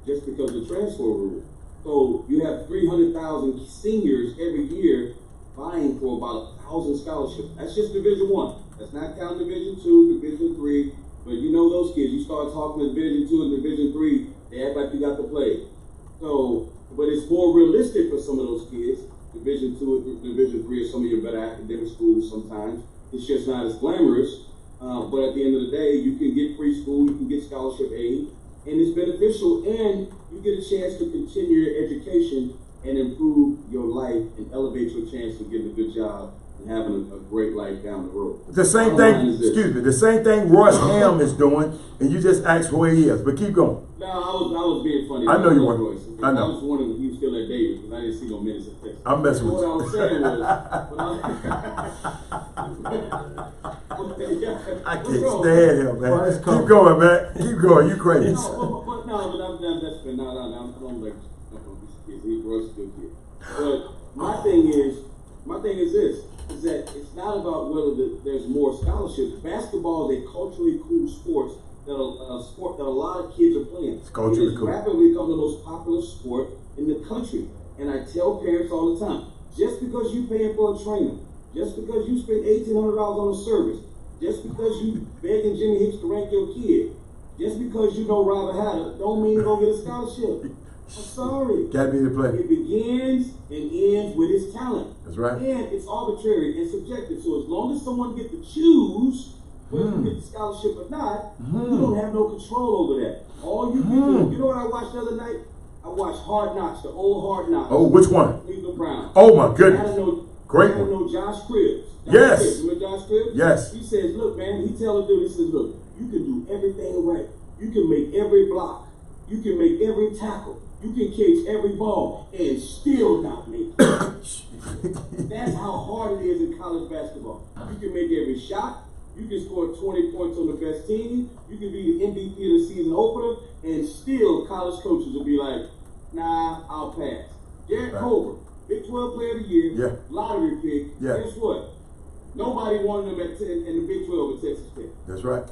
just because of the transfer rule. So you have 300,000 seniors every year vying for about 1,000 scholarships. That's just Division I. That's not counting Division II, Division III. But you know those kids, you start talking to Division II and Division III, they act like you got the plague. So, but it's more realistic for some of those kids. Division II and Division III are some of your better academic schools sometimes. It's just not as glamorous. But at the end of the day, you can get free school, you can get scholarship aid, and it's beneficial, and you get a chance to continue your education and improve your life and elevate your chance of getting a good job and having a great life down the road. The same Bottom line thing, is this. excuse me, the same thing Royce Ham is doing, and you just asked where he is. But keep going. No, I was being funny. I know you about were. Royce. I know. I was wondering if he was still at Davis because I didn't see no minutes at Texas. I'm messing with What you. I was saying was, I What's can't wrong? stand him, man. Well, it's Keep coming. going, man. Keep going. You crazy. No, that's fair. No, I don't like these kids. Royce is a good kid. But my thing is this, is that it's not about whether there's more scholarships. Basketball is a culturally cool sport that a lot of kids are playing. It's culturally cool. It's rapidly becoming the most popular sport in the country. And I tell parents all the time, just because you paying for a trainer, just because you spend $1,800 on a service, just because you begging Jimmy Hicks to rank your kid, just because you know Robert Hatter, don't mean you're going to get a scholarship. I'm sorry. Gotta be the play. It begins and ends with his talent. That's right. And it's arbitrary and subjective. So as long as someone gets to choose whether you get the scholarship or not, you don't have no control over that. All you can do, you know what I watched the other night? I watched Hard Knocks, the old Hard Knocks. Oh, which one? Cleveland Browns. Oh my goodness. Great I one. know Josh Cribbs. Yes. Cribbs. You know Josh Cribbs? Yes. He says, look, man, he tell the dude, he says, look, you can do everything right. You can make every block. You can make every tackle. You can catch every ball and still not make it. That's how hard it is in college basketball. You can make every shot. You can score 20 points on the best team. You can be the MVP of the season opener, and still college coaches will be like, nah, I'll pass. Jared Culver, Big 12 Player of the Year, lottery pick. Guess what? Nobody wanted him in the Big 12 at Texas Tech. That's right.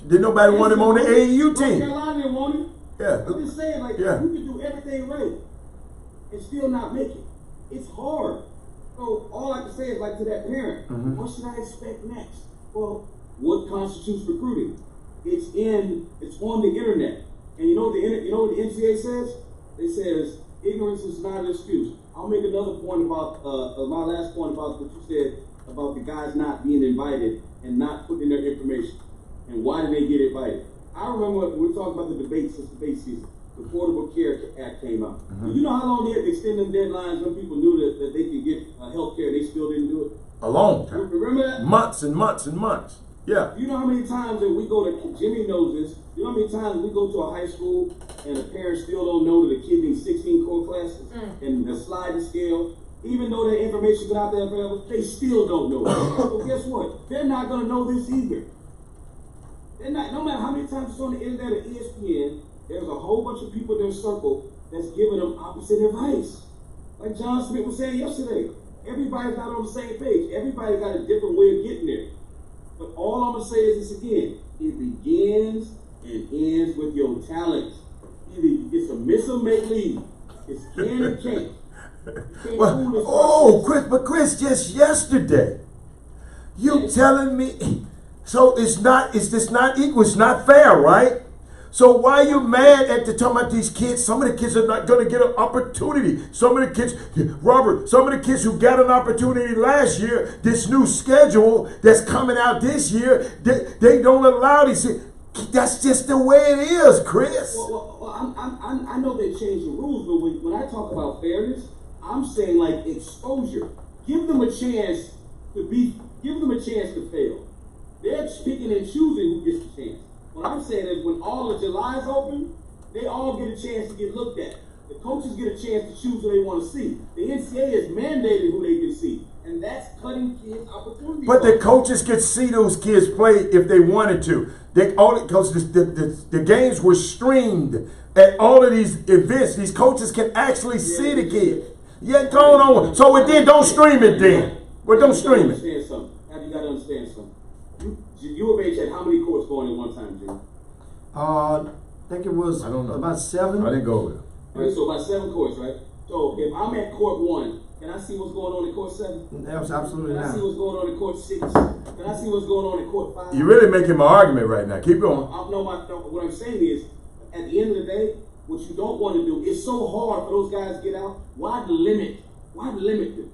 Did nobody want him on the AAU team? Carolina didn't want him. Yeah. I'm just saying, like, you can do everything right and still not make it. It's hard. So all I can say is, like, to that parent, what should I expect next? Well, what constitutes recruiting? It's on the internet. And you know what the NCAA says? It says ignorance is not an excuse. I'll make another point about my last point about what you said about the guys not being invited and not putting in their information. And why did they get invited? I remember we were talking about the debate since debate season. The Affordable Care Act came out. You know how long they had to extend them deadlines when people knew that they could get health care and they still didn't do it? A long time. Remember that? Months and months and months. Yeah. You know how many times that we go to, Jimmy knows this, you know how many times we go to a high school and the parents still don't know that the kid needs 16 core classes and the sliding scale, even though that information's been out there forever, they still don't know it. So guess what? They're not going to know this either. They're not, no matter how many times it's on the internet or ESPN, there's a whole bunch of people in their circle that's giving them opposite advice. Like John Smith was saying yesterday, everybody's not on the same page. Everybody got a different way of getting there. But all I'm going to say is this again. It begins and ends with your talent. Either it's a miss or make leave. It's can or can't. Well, Chris, just yesterday, you telling me, so it's this not equal, it's not fair, right? So why are you mad at talking about these kids? Some of the kids are not going to get an opportunity. Some of the kids, Robert, some of the kids who got an opportunity last year, this new schedule that's coming out this year, they don't allow these. That's just the way it is, Chris. Well, I know they changed the rules, but when I talk about fairness, I'm saying like exposure. Give them a chance give them a chance to fail. They're picking and choosing who gets the chance. What I'm saying is when all of July's open, they all get a chance to get looked at. The coaches get a chance to choose who they want to see. The NCAA has mandated who they can see. And that's cutting kids' opportunities. But the coaches could see those kids play if they wanted to. Because the games were streamed at all of these events. These coaches can actually see the kids. Yeah, go on. So it then don't stream it then. Well, don't stream it. You got to understand something. U of H had how many courts going at one time, Jimmy? I think it was about 7. I didn't go over there. All right, so about 7 courts, right? So if I'm at court 1, can I see what's going on in court 7? Absolutely not. Can I see what's going on in court 6? Can I see what's going on in court 5? You're really making my argument right now. Keep going. What I'm saying is, at the end of the day, what you don't want to do, it's so hard for those guys to get out. Why the limit? Why limit them?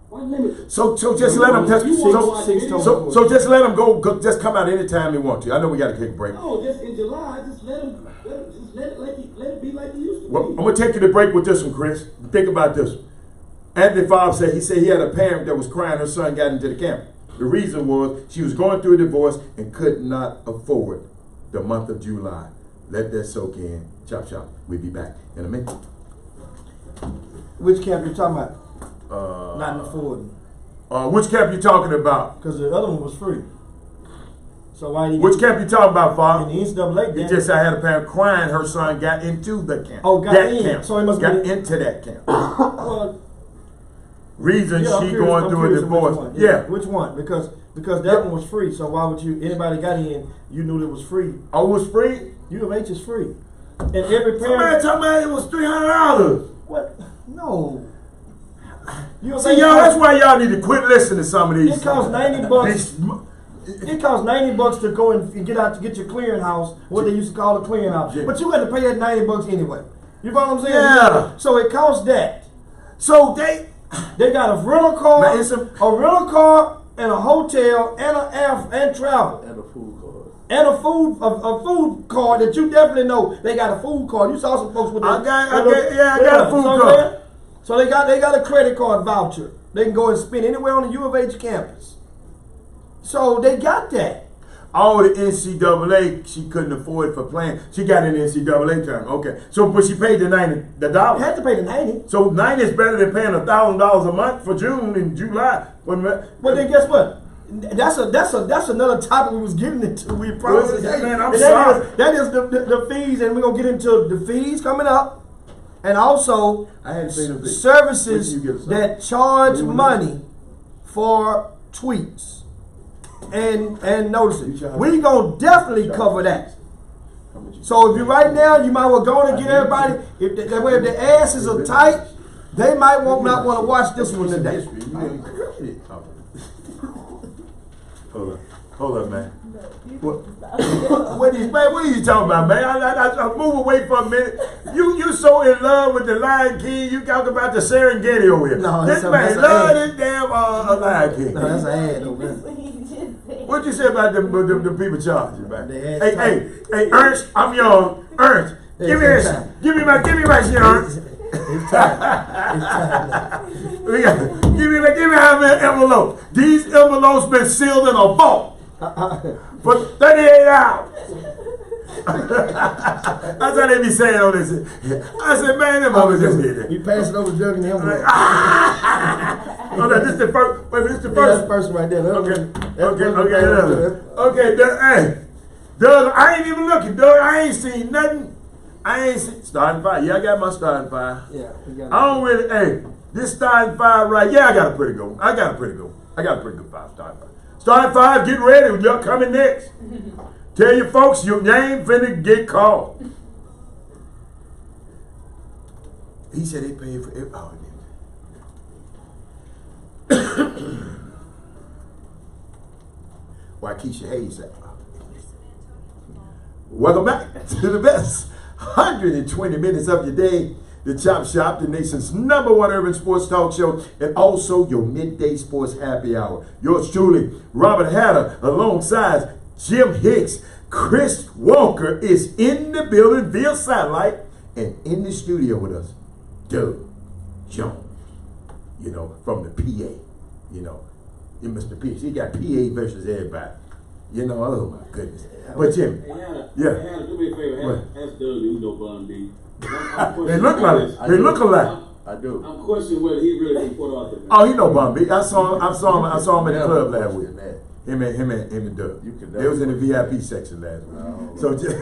Why limit them? So just let them test. So just let them go. Just come out anytime they want to. I know we got to take a break. No, just in July, just let them. Let it be like it used to be. Well, I'm gonna take you to break with this one, Chris. Think about this one. Anthony Favre said he had a parent that was crying her son got into the camp. The reason was she was going through a divorce and could not afford the month of July. Let that soak in. Chop shop. We'll be back in a minute. Which camp you talking about? Not affording. Which camp you talking about? Because the other one was free. So why? Which camp you talking about, Father? In the NCAA. It just I had a parent crying her son got into the camp. Oh, got in. Camp. So he must got be into that camp. Well, reason Yeah, I'm she curious- going I'm through a curious divorce. which one. Yeah. Which one? Because that one was free. So why would you? Anybody got in? You knew it was free. Oh, it was free? UMH is free, and every Somebody parent. told me it was $300. What? No. See, y'all, that's why y'all need to quit listening to some of these. It costs $90. these- It costs $90 to go and get out to get your clearinghouse, what they used to call a clearinghouse. Yeah. But you had to pay that $90 anyway. You know what I'm saying? Yeah. So it costs that. So They got a rental car, Man, it's a rental car, and a hotel, and and travel, And a food card. and a food card that you definitely know they got a food card. You saw some folks with I got a food so card. So they got a credit card voucher. They can go and spend anywhere on the U of H campus. So they got that. All the NCAA, she couldn't afford for playing. She got an NCAA term. Okay. So, but she paid the You $90. had to pay the 90. So 90 is better than paying $1,000 a month for June and July. But then guess what? That's another topic we was getting into. We probably Listen, man, I'm and sorry. that is the fees, and we're gonna get into the fees coming up, and also I hadn't seen them. services When you get some. that charge When you money for tweets and notices. You charge- We gonna definitely cover that. How much you- So if you right now, you might well go and get everybody. If the asses are tight, they might not want to watch this one today. Hold up, man. What are you talking about, man? I move away for a minute. You so in love with the Lion King, you talk about the Serengeti over here. No, this that's man a love ad. this damn Lion King. No, that's an ad over there. What you say about the people charging, man? They ask Hey, Ernst, I'm young. Ernst, give me this. Give me my shit, Ernst. It's time. It's time. Give me how many envelopes. These envelopes been sealed in a vault for 38 hours. That's how they be saying on this. I said, man, them mother just did it. You pass it over Doug and him. Oh, no, this is the first. Wait, this is the That's first. the person right there. Okay, Doug, hey. Doug, I ain't even looking. Doug, I ain't seen nothing. I ain't seen starting five. Yeah, I got my starting five. Yeah, I don't really, hey, this starting five right, yeah, I got a pretty good one. I got a pretty good five, starting five. Starting five, get ready, you're coming next. Tell your folks your name finna get called. He said they paid for every, oh, Why Keisha Hayes said, welcome back to the best 120 minutes of your day. The Chop Shop, the nation's #1 urban sports talk show, and also your midday sports happy hour. Yours truly, Robert Hatter, alongside Jim Hicks. Chris Walker is in the building via satellite, and in the studio with us, Doug Jones, from the PA, in Mr. P. He got PA versus everybody. Oh my goodness. But Jim, Hannah, do me a favor. Ask Doug if he know Bun B. they look alike. I do. I'm questioning whether he really can put out there. Oh, he know Bun B. I saw him at the club last week. Him and Doug. They was in the VIP section last week. Oh. So just,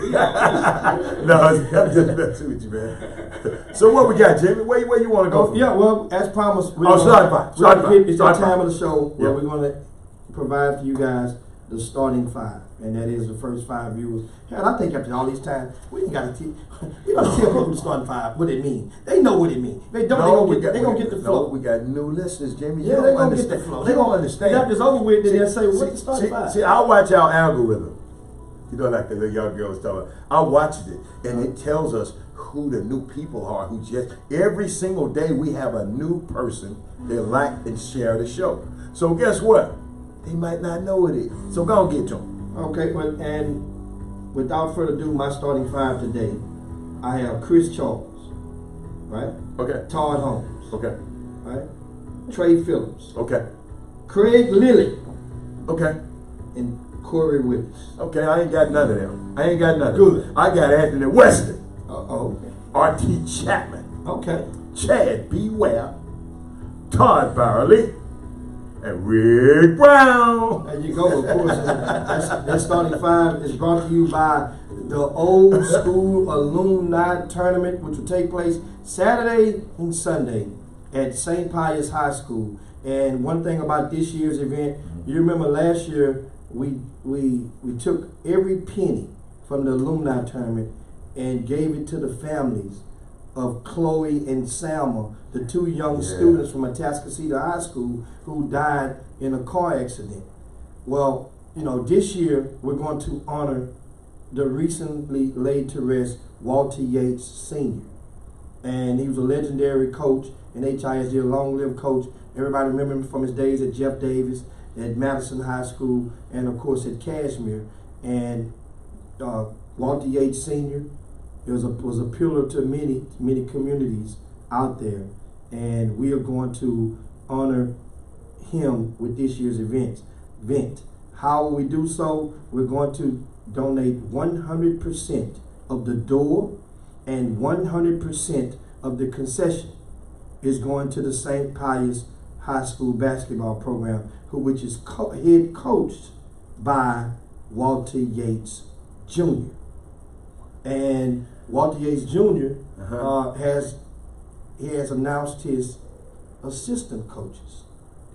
no, I'm just messing with you, man. So what we got, Jimmy? Where you want to go? Yeah, well, as promised, Starting five. it's that time of the show where Yeah. we're going to provide for you guys the starting five, and that is the first five viewers. And I think after all these times, we ain't got to tell people the starting five what it means. They know what it means. They don't. They're gonna get the flow. We got new listeners, Jimmy. Yeah, they're gonna get the flow. They don't understand. After it's over with, then they'll say, "What's the starting five?" See, I watch our algorithm. Like the little young girls talking about. I watched it, and it tells us who the new people are. Who just every single day we have a new person that like and share the show. So guess what? They might not know it is. So go and get to them. Okay, and without further ado, my starting five today, I have Chris Charles, right? Okay. Todd Holmes, Okay. right? Trey Phillips, Okay. Craig Lilly, Okay. and Corey Willis. Okay. I ain't got none of them. Good. I got Anthony Weston, Oh, R.T. Chapman, okay. Chad B. Webb, Todd Barley, and Rick Brown. There you go. Of course, that starting five is brought to you by the Old School Alumni Tournament, which will take place Saturday and Sunday at St. Pius High School. And one thing about this year's event, you remember last year we took every penny from the alumni tournament and gave it to the families of Chloe and Salma, the two young students from Atascocita High School who died in a car accident. Well, you know, this year we're going to honor the recently laid to rest Walter Yates Sr. And he was a legendary coach in HISD, a long-lived coach. Everybody remember him from his days at Jeff Davis, at Madison High School, and of course at Cashmere. And Walter Yates Sr. was a pillar to many communities out there. And we are going to honor him with this year's event. How will we do so? We're going to donate 100% of the door and 100% of the concession is going to the St. Pius High School basketball program, which is head coached by Walter Yates Jr. And Walter Yates Jr. has announced his assistant coaches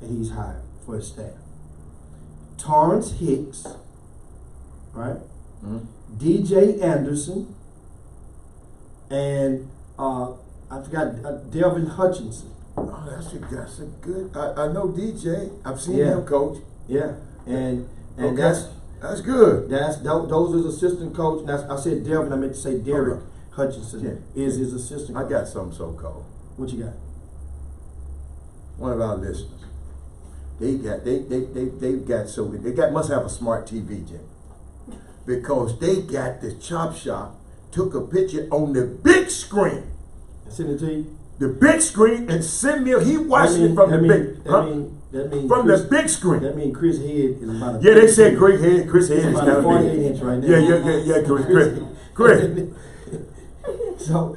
that he's hired for his staff. Torrance Hicks, right? DJ Anderson, and I forgot Delvin Hutchinson. Oh, that's a good. I know DJ. I've seen him coach. Yeah, and Okay. that's good. Those is assistant coach. And I said Delvin. I meant to say Derek Hutchinson is his assistant coach. I got something so cold. What you got? One of our listeners. They must have a smart TV, Jim, because they got the Chop Shop took a picture on the big screen. Send it to you. The big screen and send me. He watched it from the big. That means from Chris, the big screen. That means Chris Head is about. Yeah, they said Chris Head is about kind of 48 big. inch right now. Yeah, Chris. So,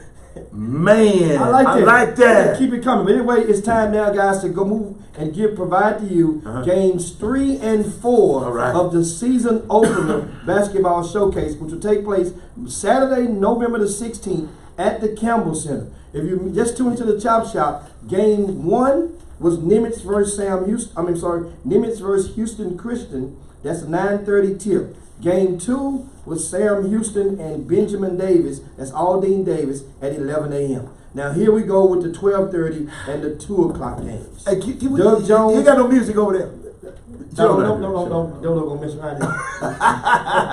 man, I like that. that. Keep it coming. But anyway, it's time now, guys, to go move and provide to you games 3 and 4 of the season opener basketball showcase, which will take place Saturday, November the 16th at the Campbell Center. If you just tune into the Chop Shop, game 1 was Nimitz versus Nimitz versus Houston Christian. That's a 9:30 tip. Game 2 was Sam Houston and Benjamin Davis. That's Aldine Davis at 11 a.m. Now here we go with the 12:30 and the 2 o'clock games. Hey, Doug Jones. You got no music over there. No, don't go mess around here.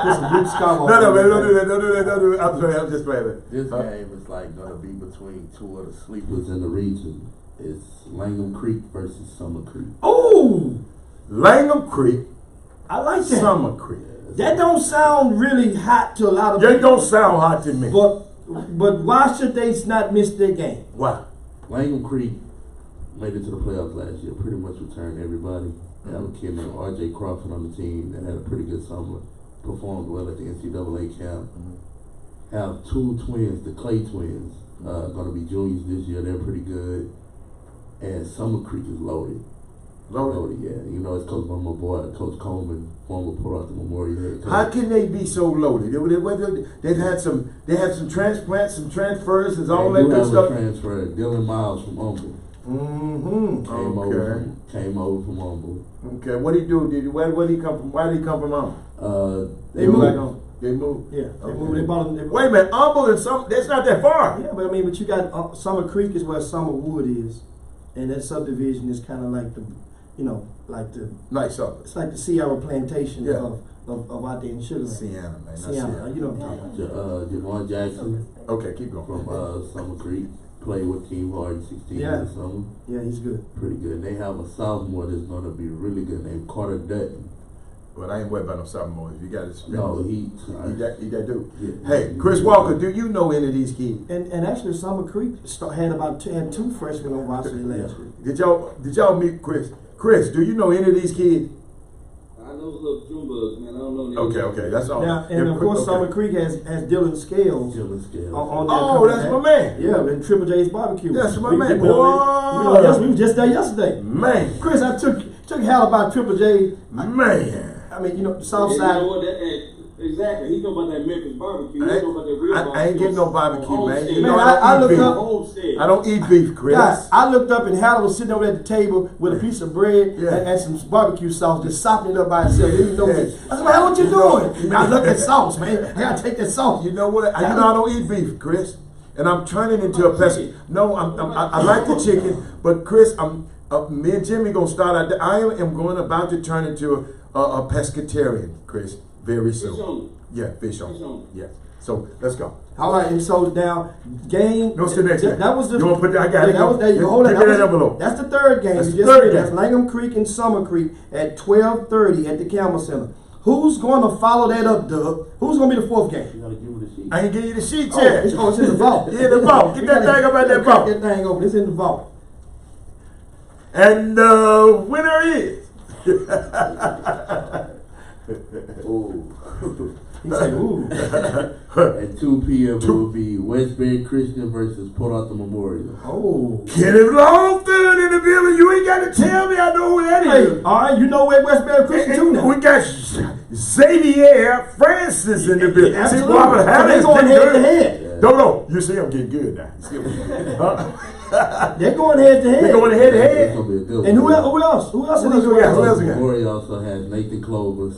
This is Luke Scott. No, man, don't do that. I'm just playing. This game is like gonna be between two of the sleepers in the region. It's Langham Creek versus Summer Creek. Oh, Langham Creek. I like that. Summer Creek. That don't sound really hot to a lot of people. That don't sound hot to me. But why should they not miss their game? Why? Langham Creek made it to the playoffs last year. Pretty much returned everybody. Have a kid named R.J. Crawford on the team that had a pretty good summer. Performed well at the NCAA camp. Have 2 twins, the Clay twins, going to be juniors this year. They're pretty good. And Summer Creek is loaded. Loaded, yeah. You know, it's coached by my boy, Coach Coleman, former Port Arthur Memorial head coach. How can they be so loaded? They've had some transplants, some transfers, and all that good stuff. Transfer. Dylan Miles from Humble. Came over from Humble. Okay, what did he do? Where did he come from? Why did he come from Humble? They moved. They moved. Yeah, they moved. They bought them. Wait a minute, Humble and some. That's not that far. Yeah, but you got Summer Creek is where Summerwood is, and that subdivision is kind of like the nice up. It's like the Sierra Plantation of out there in Sugar. Sienna, man. Sienna, you know what I'm talking about. Javon Jackson. Okay, keep going. From Summer Creek. Played with Team Harden 16 in the summer. Yeah, he's good. Pretty good. They have a sophomore that's going to be really good named Carter Dutton. Well, I ain't worried about no sophomores. You got to. No, he that dude. Yeah, hey, Chris Walker, do you know any of these kids? And actually, Summer Creek had 2 freshmen on varsity last year. Did y'all meet Chris? Chris, do you know any of these kids? I know those little June bugs, man. I don't know any. Okay, that's all. Now, and of course, Summer Creek has Dylan Scales. On that's my man. Yeah, in Triple J's barbecue. That's my man. We were just there yesterday. Man, Chris, I took Hal about Triple J. Man. I mean, South Side. You know what, Exactly. He know about that Memphis barbecue. He I ain't- know about that real barbecue. I ain't getting no barbecue, man. Homestead. You Man, know, I looked beef. up- Homestead. I don't eat beef, Chris. Guys, I looked up and Hannah was sitting over at the table with a piece of bread Yeah. and some barbecue sauce, just sopping it up by itself. Didn't even know Yeah. I said, man, what you You know- doing? Man, I look at sauce, man. I gotta take that sauce. You know what? You know I don't eat beef, Chris, and I'm turning into a pesky. No, I like the chicken, but Chris, me and Jimmy gonna start out. I am going about to turn into a pescatarian, Chris, very soon. Fish only. Yeah, fish on. Fish only. Yeah. So let's go. All right, and so now game. What's the next game? That was the. You wanna put that? I got it. That was, that, hold Give on, me that that was- envelope. That's the third game. That's You the just third said. game. That's Langham Creek and Summer Creek at 12:30 at the Campbell Center. Who's going to follow that up, Doug? Who's going to be the fourth game? You gotta give her the sheet. I ain't give you the sheet Oh, yet. it's in the vault. Yeah, the vault. Get We that gotta- thing up out that we gotta vault. Get that thing open. It's in the vault. And the winner is. Oh. He said, ooh. At 2 p.m. it will be Westbury Christian versus Port Arthur Memorial. Oh. Kenneth Longfield in the building. You ain't got to tell me. I know who that is. Hey, all right, you know where Westbury Christian too now. We got Xavier Francis in the building. Absolutely. See, Robert So Hammond they is going getting head to good. head. No. You see, I'm getting good now. You see what I'm getting good. Huh? They're going head to head. They going head to It's head. gonna be a good And who one. else? Who else? Who in else these we got? races? Who else we got? Memorial also has Nathan Clovers,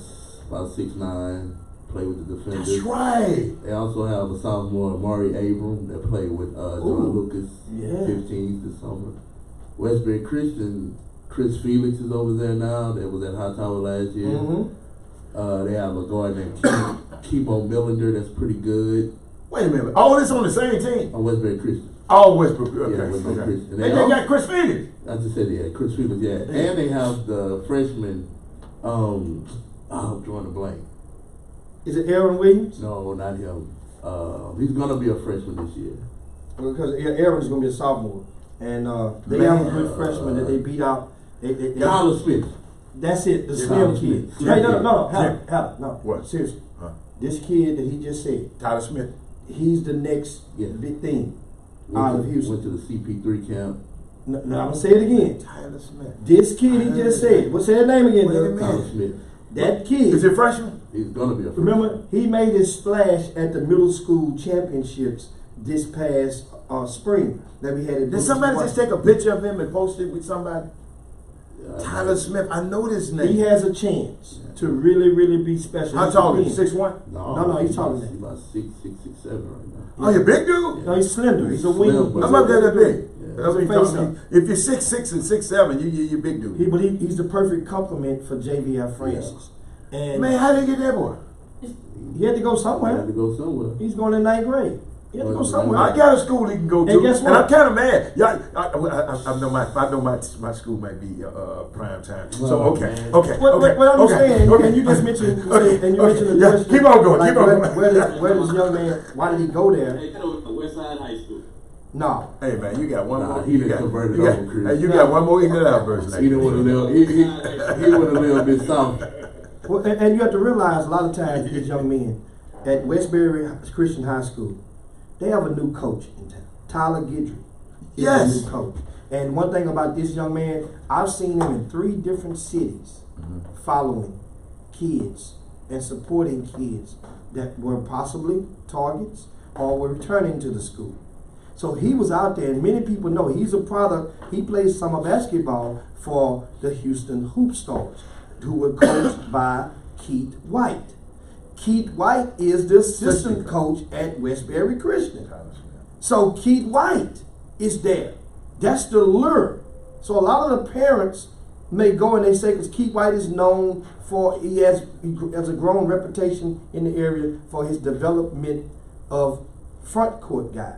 about 6'9", play with the defenders. That's right. They also have a sophomore, Amari Abram, that played with John Ooh. Lucas, Yeah. 15 this summer. Westbury Christian, Chris Felix is over there now. That was at Hightower last year. Mm-hmm. They have a guard named Kebo Millender that's pretty good Wait a minute. All this on the same team? on Westbury Christian. All Westbrook. Okay. Yeah, Westbury Okay. Christian. They got Chris Felix. I just said, yeah, Chris Felix, yeah. And they have the freshman, I'm drawing a blank. Is it Aaron Williams? No, not him. He's gonna be a freshman this year. Because Aaron is going to be a sophomore. And they Man. have a good freshman that they beat out. They Tyler Smith. That's it, the Yeah, slim Tyler kid. Smith. Hey, no, Yeah. Hal, no. What? Seriously. Huh? This kid that he just said, Tyler Smith. he's the next Yeah. big thing out of Went Houston. to the CP3 camp. No, I'm going to say it again. Tyler Smith. This kid he just said, what's his name again? Wait a Doug? minute. Tyler Smith. That Is kid, it freshman? He's gonna be a freshman. remember, he made his splash at the middle school championships this past spring that we had at Did somebody just take a picture of him and post it with somebody? Tyler Smith. I know this name. He has a chance to really, really be special. How tall is he? He's 6'1"? No, he's taller than He's that. about 6'7" right now. Oh, you big dude? No, he's slender. He's a Slim, wing. but- I'm not that big. Yeah. That's what he Face told up. me. If you're 6'6" and 6'7", you big dude. But he's the perfect complement for JVR Francis. And Man, how did they get that boy? he had to go He had somewhere. to go somewhere. He's going in 9th grade. He had to go somewhere. I got a school he can go to, And guess what? I'm kind of mad. Yeah, I know my school might be prime time. So Oh, okay, man. okay, What okay, I'm okay, saying, okay. and you just mentioned, Okay, and you okay. mentioned the Yeah, question. keep on going, like, keep on where, going. where does young man? Why did he go there? Hey, come on, Westside High School. No, Hey man, you got one Nah, more. he you done got, converted you got, over, Chris. hey, you got one more ignorant out version. He done went a little. He went a little bit south. well, and you have to realize a lot of times these young men at Westbury Christian High School, they have a new coach in town. Tyler Guidry is Yes. the new coach. And one thing about this young man, I've seen him in 3 different cities following kids and supporting kids that were possibly targets or were returning to the school. So he was out there, and many people know he's a product. He plays summer basketball for the Houston Hoop Stars, who were coached by Keith White. Keith White is the assistant coach at Westbury Christian. So Keith White is there. That's the lure. So a lot of the parents may go and they say, because Keith White is known for, he has a grown reputation in the area for his development of front court guys.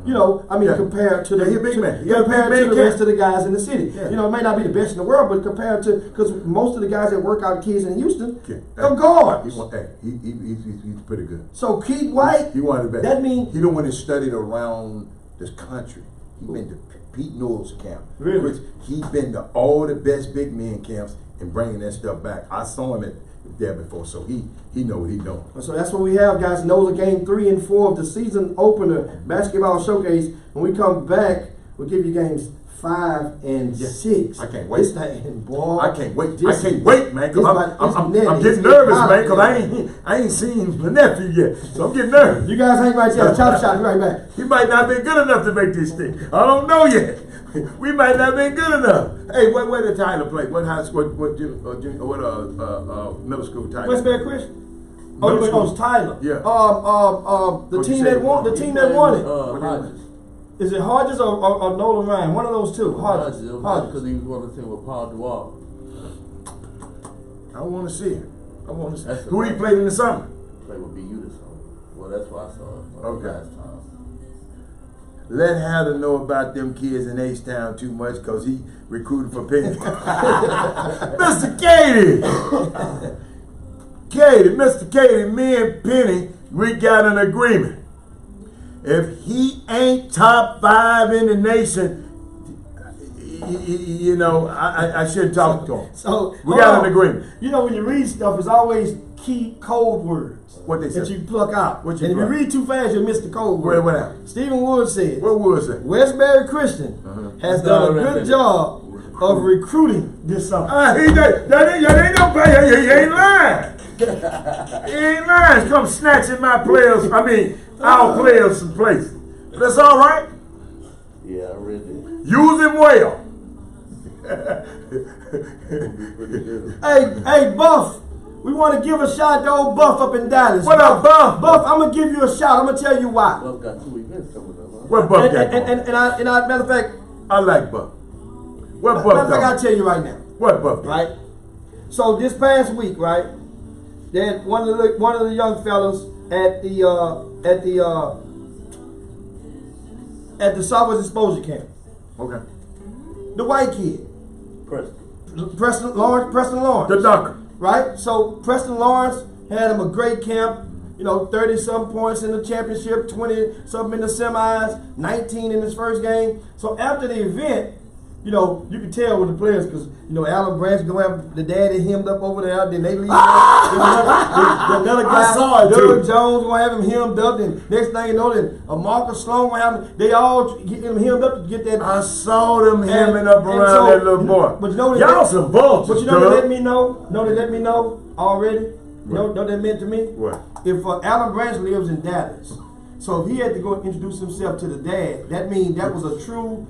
You know, I mean, Yeah. compared to the, Yeah, he a big man. He got a compared big to the man rest of the guys in the city. Yeah. You know, it may not be the best in the world, but compared to, because most of the guys that work out kids in Houston Yeah. are guards. He's pretty good. So Keith White, He wanted the best. that means He don't want to studied around this country. He been to Pete Knowles camp. Really? Chris, he been to all the best big men camps and bringing that stuff back. I saw him there before, so he know what he doing. So that's what we have, guys. And those are game 3 and 4 of the season opener basketball showcase. When we come back, we'll give you games 5-6. I can't wait. This thing, boy. I can't wait. This- I can't wait, man. Cause I'm getting nervous, man. Cause I ain't seen the nephew yet, so I'm getting nervous. You guys hang right there. Chop shop. Be right back. He might not be good enough to make this thing. I don't know yet. We might not be good enough. Hey, where did Tyler play? What high school? What middle school Tyler? Westbury Christian. Oh, Middle it school. was Tyler. Yeah. The What'd team you say? that won. The team that won it. Hodges. Is it Hodges or Nolan Ryan? One of those two. Hodges. Because he was on the team with Paul Dewar. I want to see it. I want to see. That's Who he played in the summer? Played with BU this summer. Well, that's what I saw. Okay. Last time. Let Hatter know about them kids in H-Town too much because he recruited for Penny. Mr. Katie! Mr. Katie, me and Penny, we got an agreement. If he ain't top 5 in the nation, you know, I shouldn't talk to him. So We got an agreement. You know, when you read stuff, it's always key code words. What they that said? you pluck out. What you and pluck? if you read too fast, you'll miss the code word. What happened? Stephen Wood said, What was it? Westbury Christian has done a good job of recruiting this summer. He ain't no player. He ain't lying. He ain't lying. Come snatching my players. Our players some places. That's all right. Yeah, I read it. Use him well. Hey, Buff. We want to give a shout to old Buff up in Dallas. What up, Buff? Buff, I'm going to give you a shout. I'm going to tell you why. Buff got 2 events coming up. Huh? What Buff got going? And matter of fact, I like Buff. What Buff matter of fact, I'll got? tell you right now. What Buff got? Right? So this past week, right, they had one of the young fellas at the Southwest Exposure Camp. Okay. The white kid. Preston Lawrence. The dunker. Right? So Preston Lawrence had him a great camp, 30-some points in the championship, 20-something in the semis, 19 in his first game. So after the event, you can tell with the players because, Alan Branch going to have the daddy hemmed up over there. Then they leave. Another guy, I saw it Doug too. Jones, going to have him hemmed up. Then next thing you know, then Marcus Sloan going to have him. They all get him hemmed up to get that. I saw them hemming up around that little boy. But y'all some vultures, But they let me know. They let me know already. Know what that meant to me? What? If Alan Branch lives in Dallas, so if he had to go and introduce himself to the dad, that means that was a true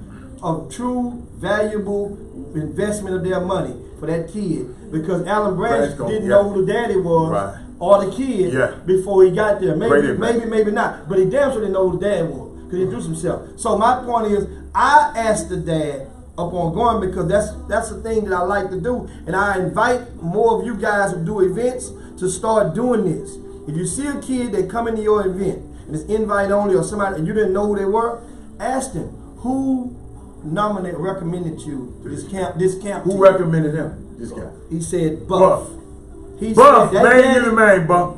valuable investment of their money for that kid because Alan Branch didn't know who the daddy was or the kid before he got there. Maybe not. But he damn sure didn't know who the dad was because he introduced himself. So my point is, I asked the dad upon going because that's the thing that I like to do, and I invite more of you guys who do events to start doing this. If you see a kid that come into your event and it's invite only or somebody and you didn't know who they were, ask them who recommended you this camp. Who recommended him? This guy. He said Buff. He Buff, said man, you the man, Buff.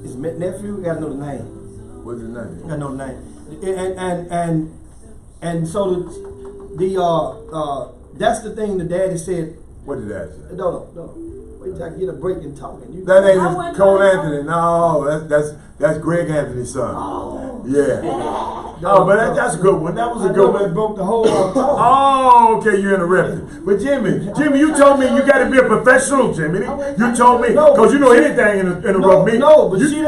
His nephew, you gotta know the name. What's his name? You gotta know the name. And so the that's the thing the daddy said. What did that say? No. Wait till I get a break and talking. That ain't Cole Anthony. No, that's Greg Anthony's son. Oh. Yeah. Oh, but that's a good one. That was a good one. Broke the whole talking. Oh, okay, you interrupted. But Jimmy, you told me you got to be a professional, Jimmy. You told me because you know anything interrupt me. No, but she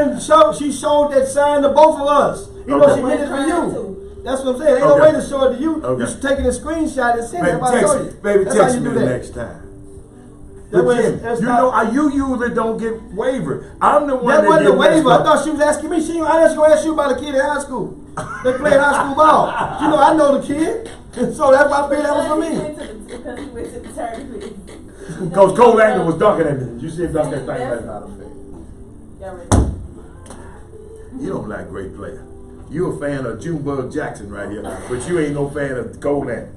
showed that sign to both of us. You know she did it for you. That's what I'm saying. Ain't no way to show it to you. Okay. You should take a screenshot and send it. Baby, text me the next time. But Jim, you usually don't get wavered. I'm the one that wasn't a get waiver. messed I thought she was asking me. I didn't ask you about a kid in high school. They played high school ball. I know the kid. So that's why I figured that was for me. Because he went to the tournament. Because Cole Anthony was dunking at me. You see him dunk that thing last night. Y'all ready? You don't like great player. You a fan of Junebug Jackson right here, but you ain't no fan of Cole Anthony.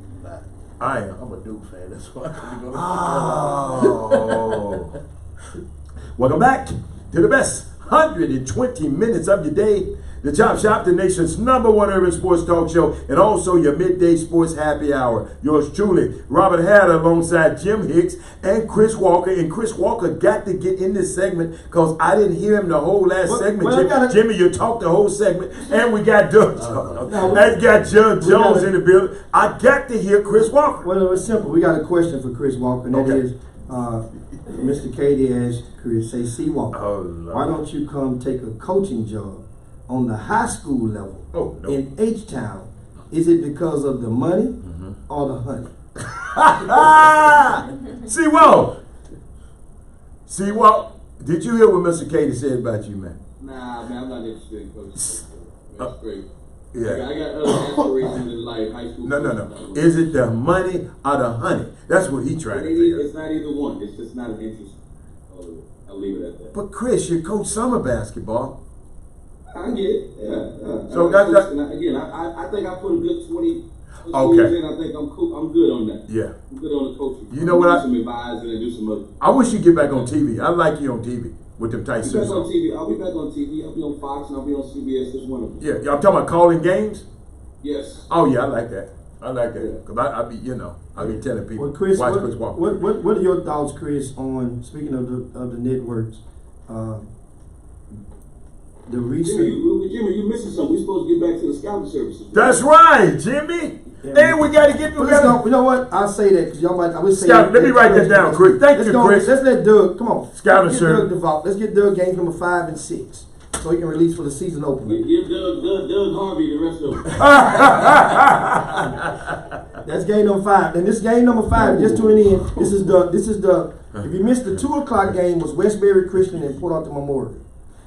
I am. I'm a Duke fan. That's why. Welcome back to the best 120 minutes of your day. The Chop Shop, the nation's #1 urban sports talk show, and also your midday sports happy hour. Yours truly, Robert Hatter, alongside Jim Hicks and Chris Walker. And Chris Walker got to get in this segment because I didn't hear him the whole last segment. Jimmy, you talked the whole segment, and we got Doug. I got Judge Jones in the building. I got to hear Chris Walker. Well, it was simple. We got a question for Chris Walker, and that is, Mr. Katie asked Chris, say, C. Walker, why don't you come take a coaching job on the high school level in H-Town? Is it because of the money or the honey? C. Walker. C. Walker. Did you hear what Mr. Katie said about you, man? Nah, man, I'm not interested in coaching. That's great. Yeah. I got other aspirations in life, high school. No. Is it the money or the honey? That's what he tried to figure. It's not either one. It's just not an interest. I'll leave it at that. But Chris, you coach summer basketball. I get it. Yeah. So again, I think I put a good 20 years in. I think I'm cool. I'm good on that. Yeah. I'm good on the coaching. You know what? Some advising and do some other. I wish you get back on TV. I like you on TV with them tight suits on. I'll be back on TV. I'll be on Fox and I'll be on CBS this winter. Yeah, y'all talking about calling games? Yes. Oh yeah, I like that. Cause I be telling people. Well, Chris, watch Chris Walker. What are your thoughts, Chris, on speaking of the networks? The recent. Jimmy, you missing something. We're supposed to get back to the scouting services. That's right, Jimmy. Yeah, we got to get. You know what? I'll say that because y'all might. I would say. Scout, let me write that down, Chris. Thank you, Chris. Let's let Doug. Come on. Scouting service. Let's get Doug games number 5 and 6, so he can release for the season opener. Give Doug Harvey the rest of them. That's game number 5. And this game number 5, just tuning in. This is the. If you missed the 2:00 game, was Westbury Christian and Port Arthur Memorial.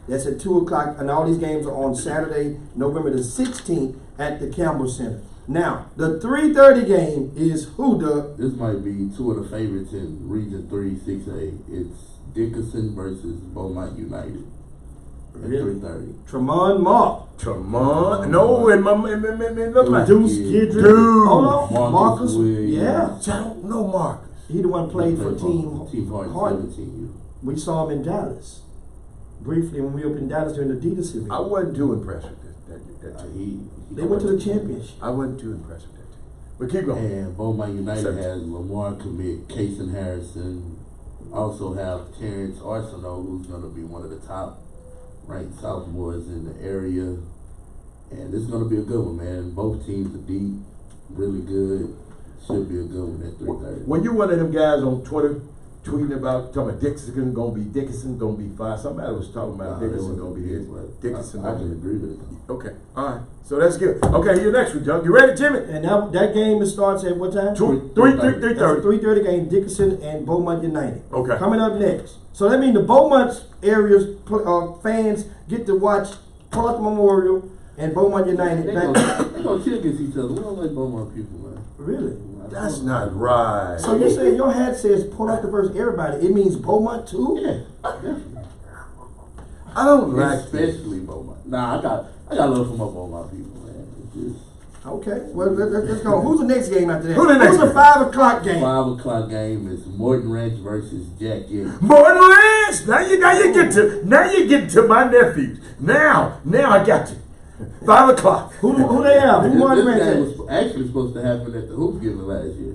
That's at 2:00, and all these games are on Saturday, November the 16th at the Campbell Center. Now, the 3:30 game is who, Doug? This might be two of the favorites in Region 3, 6A. It's Dickinson versus Beaumont United. At 3:30. Tremont Mark. No, and my Deuce Gidry. Dude. Hold on. Marcus. Williams. Yeah. I don't know Marcus. He the one played for Team Hart. We saw him in Dallas. Briefly when we opened Dallas during the Adidas event. I wasn't too impressed with that team. They went to the championship. I wasn't too impressed with that team. But keep going. And Beaumont United has Lamar commit, Kason Harrison. Also have Terrence Arsenault, who's going to be one of the top ranked sophomores in the area. And this is going to be a good one, man. Both teams are deep, really good. Should be a good one at 3:30. When you one of them guys on Twitter tweeting about Dickinson gonna be 5, somebody was talking about Dickinson gonna be his. Dickinson. I can agree with it. Okay, all right. So that's good. Okay, you're next week, John. You ready, Jimmy? And that game starts at what time? 3:30. 3:30 game, Dickinson and Beaumont United. Okay. Coming up next. So that means the Beaumont area's fans get to watch Port Arthur Memorial and Beaumont United. They're gonna kill against each other. We don't like Beaumont people, man. Really? That's not right. So you say your hat says Port Arthur versus everybody. It means Beaumont too? Yeah, definitely. I don't like especially Beaumont. Nah, I got love for my Beaumont people, man. It's just okay. Well, let's go. Who's the next game after that? Who's the 5:00 game? 5:00 game is Morton Ranch versus Jack Yates. Morton Ranch. Now you get to my nephews. Now I got you. 5:00. Who they have? Who Morton This Ranch game at? was actually supposed to happen at the Hoop Giving last year.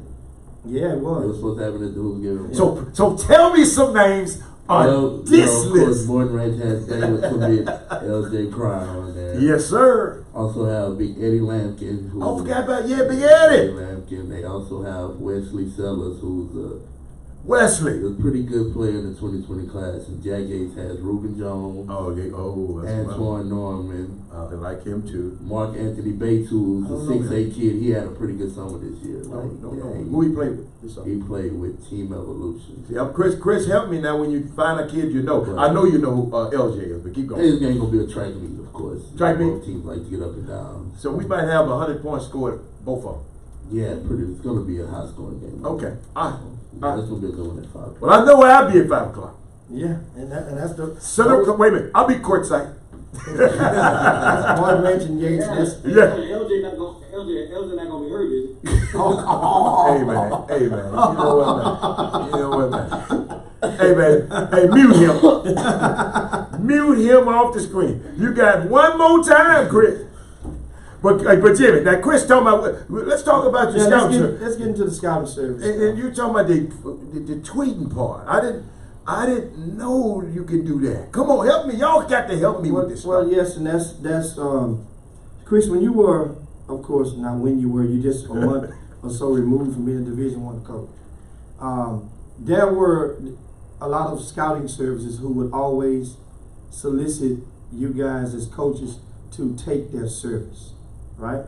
Yeah, it It was was. supposed to happen at the Hoop Giving. So tell me some names on this of course, list. Morton Ranch has David Commit, LJ Pryor on there. Yes, sir. Also have Big Eddie Lampkin. Who I forgot about Big Eddie Eddie. Lampkin. They also have Wesley Sellers, who's Wesley. a pretty good player in the 2020 class. And Jack Yates has Reuben Jones, That's Antoine Norman, I like him too. Mark Anthony Bates, who's a 6'8" kid. He had a pretty good summer this year. No. Who he played with? He played with Team Evolution. Yeah, Chris, help me now when you find a kid you know. Right. I know you know who LJ is, but keep going. This game gonna be a track meet, of course. Track meet? Both teams like to get up and down. So we might have 100 points scored, both of them. Yeah, it's gonna be a high scoring game. Okay. All right. That's gonna be a good one at 5. Well, I know where I'll be at 5:00. Yeah, and that's the. Wait a minute. I'll be courtside. Morton Ranch and Yates. Yeah. LJ not gonna be hurt, is he? Hey man. You know what, man? Hey man. Hey, mute him. Mute him off the screen. You got one more time, Chris. But Jimmy, now Chris talking about. Let's talk about your scouting service. Let's get into the scouting service. And you talking about the tweeting part. I didn't know you can do that. Come on, help me. Y'all got to help me with this. Well, stuff. yes, and that's Chris. When you were, of course, not when you were. You just a month or so removed from being a Division I coach. There were a lot of scouting services who would always solicit you guys as coaches to take their service, right?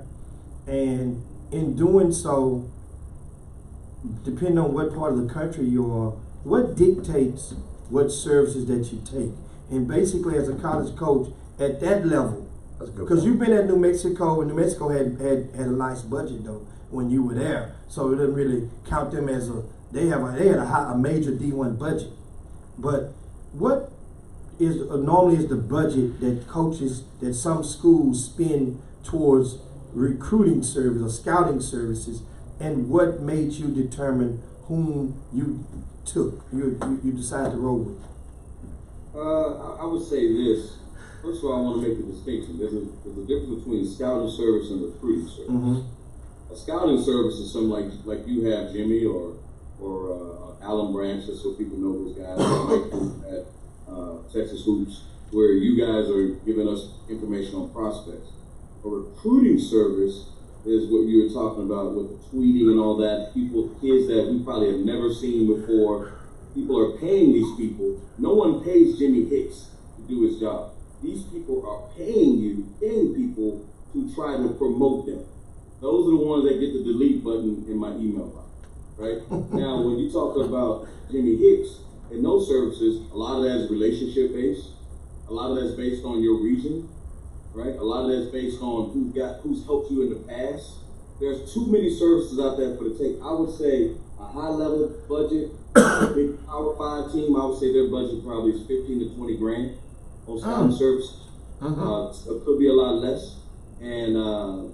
And in doing so, depending on what part of the country you are, what dictates what services that you take? And basically, as a college coach at that level, because you've been at New Mexico, and New Mexico had a nice budget though when you were there, so it doesn't really count them as they had a major D1 budget. But what is normally is the budget that coaches, that some schools spend towards recruiting service or scouting services, and what made you determine whom you took, you decided to roll with? I would say this. First of all, I want to make a distinction. There's a difference between scouting service and recruiting service. Mm-hmm. A scouting service is something like you have, Jimmy, or Alan Branch, just so people know those guys at Texas Hoops, where you guys are giving us information on prospects. A recruiting service is what you were talking about with the tweeting and all that. Kids that we probably have never seen before. People are paying these people. No one pays Jimmy Hicks to do his job. These people are paying people to try to promote them. Those are the ones that get the delete button in my email box, right? Now, when you talk about Jimmy Hicks and those services, a lot of that is relationship based. A lot of that's based on your region, right? A lot of that's based on who's helped you in the past. There's too many services out there for the take. I would say a high level budget, a big Power 5 team, I would say their budget probably is 15 to 20 grand on scouting services. It could be a lot less. And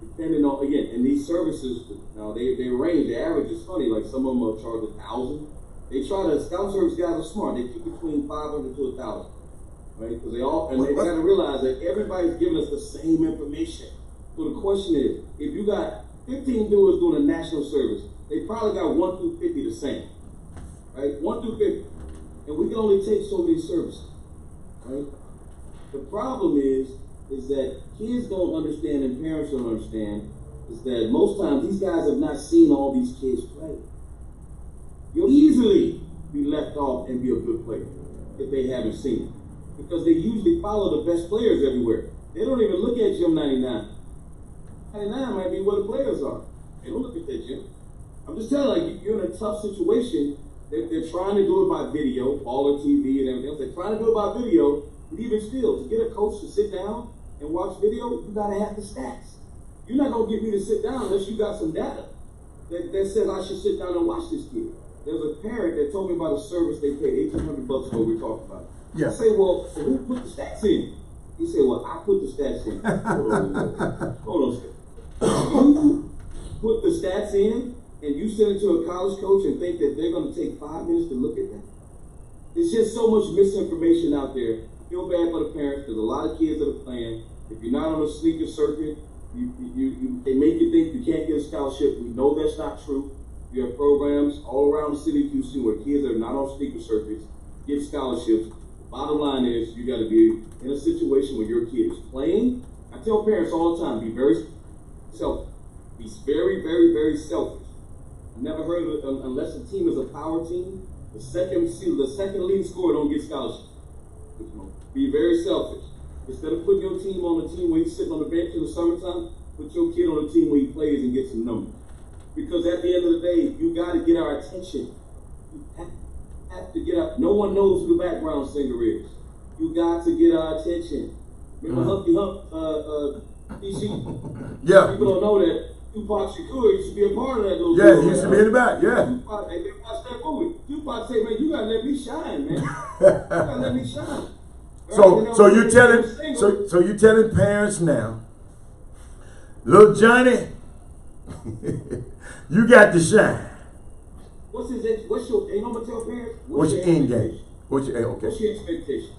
depending on, again, and these services, now they range, the average is funny, like some of them are charged $1,000. They try to, scout service guys are smart, they keep between 500 to 1,000, right? Because they got to realize that everybody's giving us the same information. So the question is, if you got 15 dudes doing a national service, they probably got 1 through 50 the same, right? 1 through 50. And we can only take so many services, right? The problem is that kids don't understand and parents don't understand is that most times these guys have not seen all these kids play. You'll easily be left off and be a good player if they haven't seen it. Because they usually follow the best players everywhere. They don't even look at Gym 99. 99 might be where the players are. They don't look at that gym. I'm just telling you, you're in a tough situation. They're trying to do it by video, Baller TV and everything else. They're trying to do it by video, but even still, to get a coach to sit down and watch video, you gotta have the stats. You're not gonna get me to sit down unless you got some data that says I should sit down and watch this kid. There's a parent that told me about a service they paid $1,800 what we talked about. Yeah. I say, well, who put the stats in? He said, well, I put the stats in. Hold on a second. You put the stats in and you send it to a college coach and think that they're gonna take 5 minutes to look at that? There's just so much misinformation out there. I feel bad for the parents. There's a lot of kids that are playing. If you're not on a sneaker circuit, they make you think you can't get a scholarship. We know that's not true. You have programs all around the city of Houston where kids that are not on sneaker circuits get scholarships. The bottom line is you got to be in a situation where your kid is playing. I tell parents all the time, be very selfish. Be very, very, very selfish. I never heard of it unless the team is a power team. The second leading scorer don't get scholarships. Be very selfish. Instead of putting your team on a team where he's sitting on the bench in the summertime, put your kid on a team where he plays and gets some numbers. Because at the end of the day, you got to get our attention. You have to get our. No one knows who the background singer is. You got to get our attention. Remember Humpty Hump, DC? Yeah. People don't know that Tupac Shakur used to be a part of that little. Yeah, he used to be in the back. Yeah. Tupac, they watch that movie. Tupac say, man, you gotta let me shine, man. You gotta let me shine. So you're telling parents now, little Johnny, you got to shine. What's your, you know what I'm gonna tell parents? What's your end game? What's your expectation?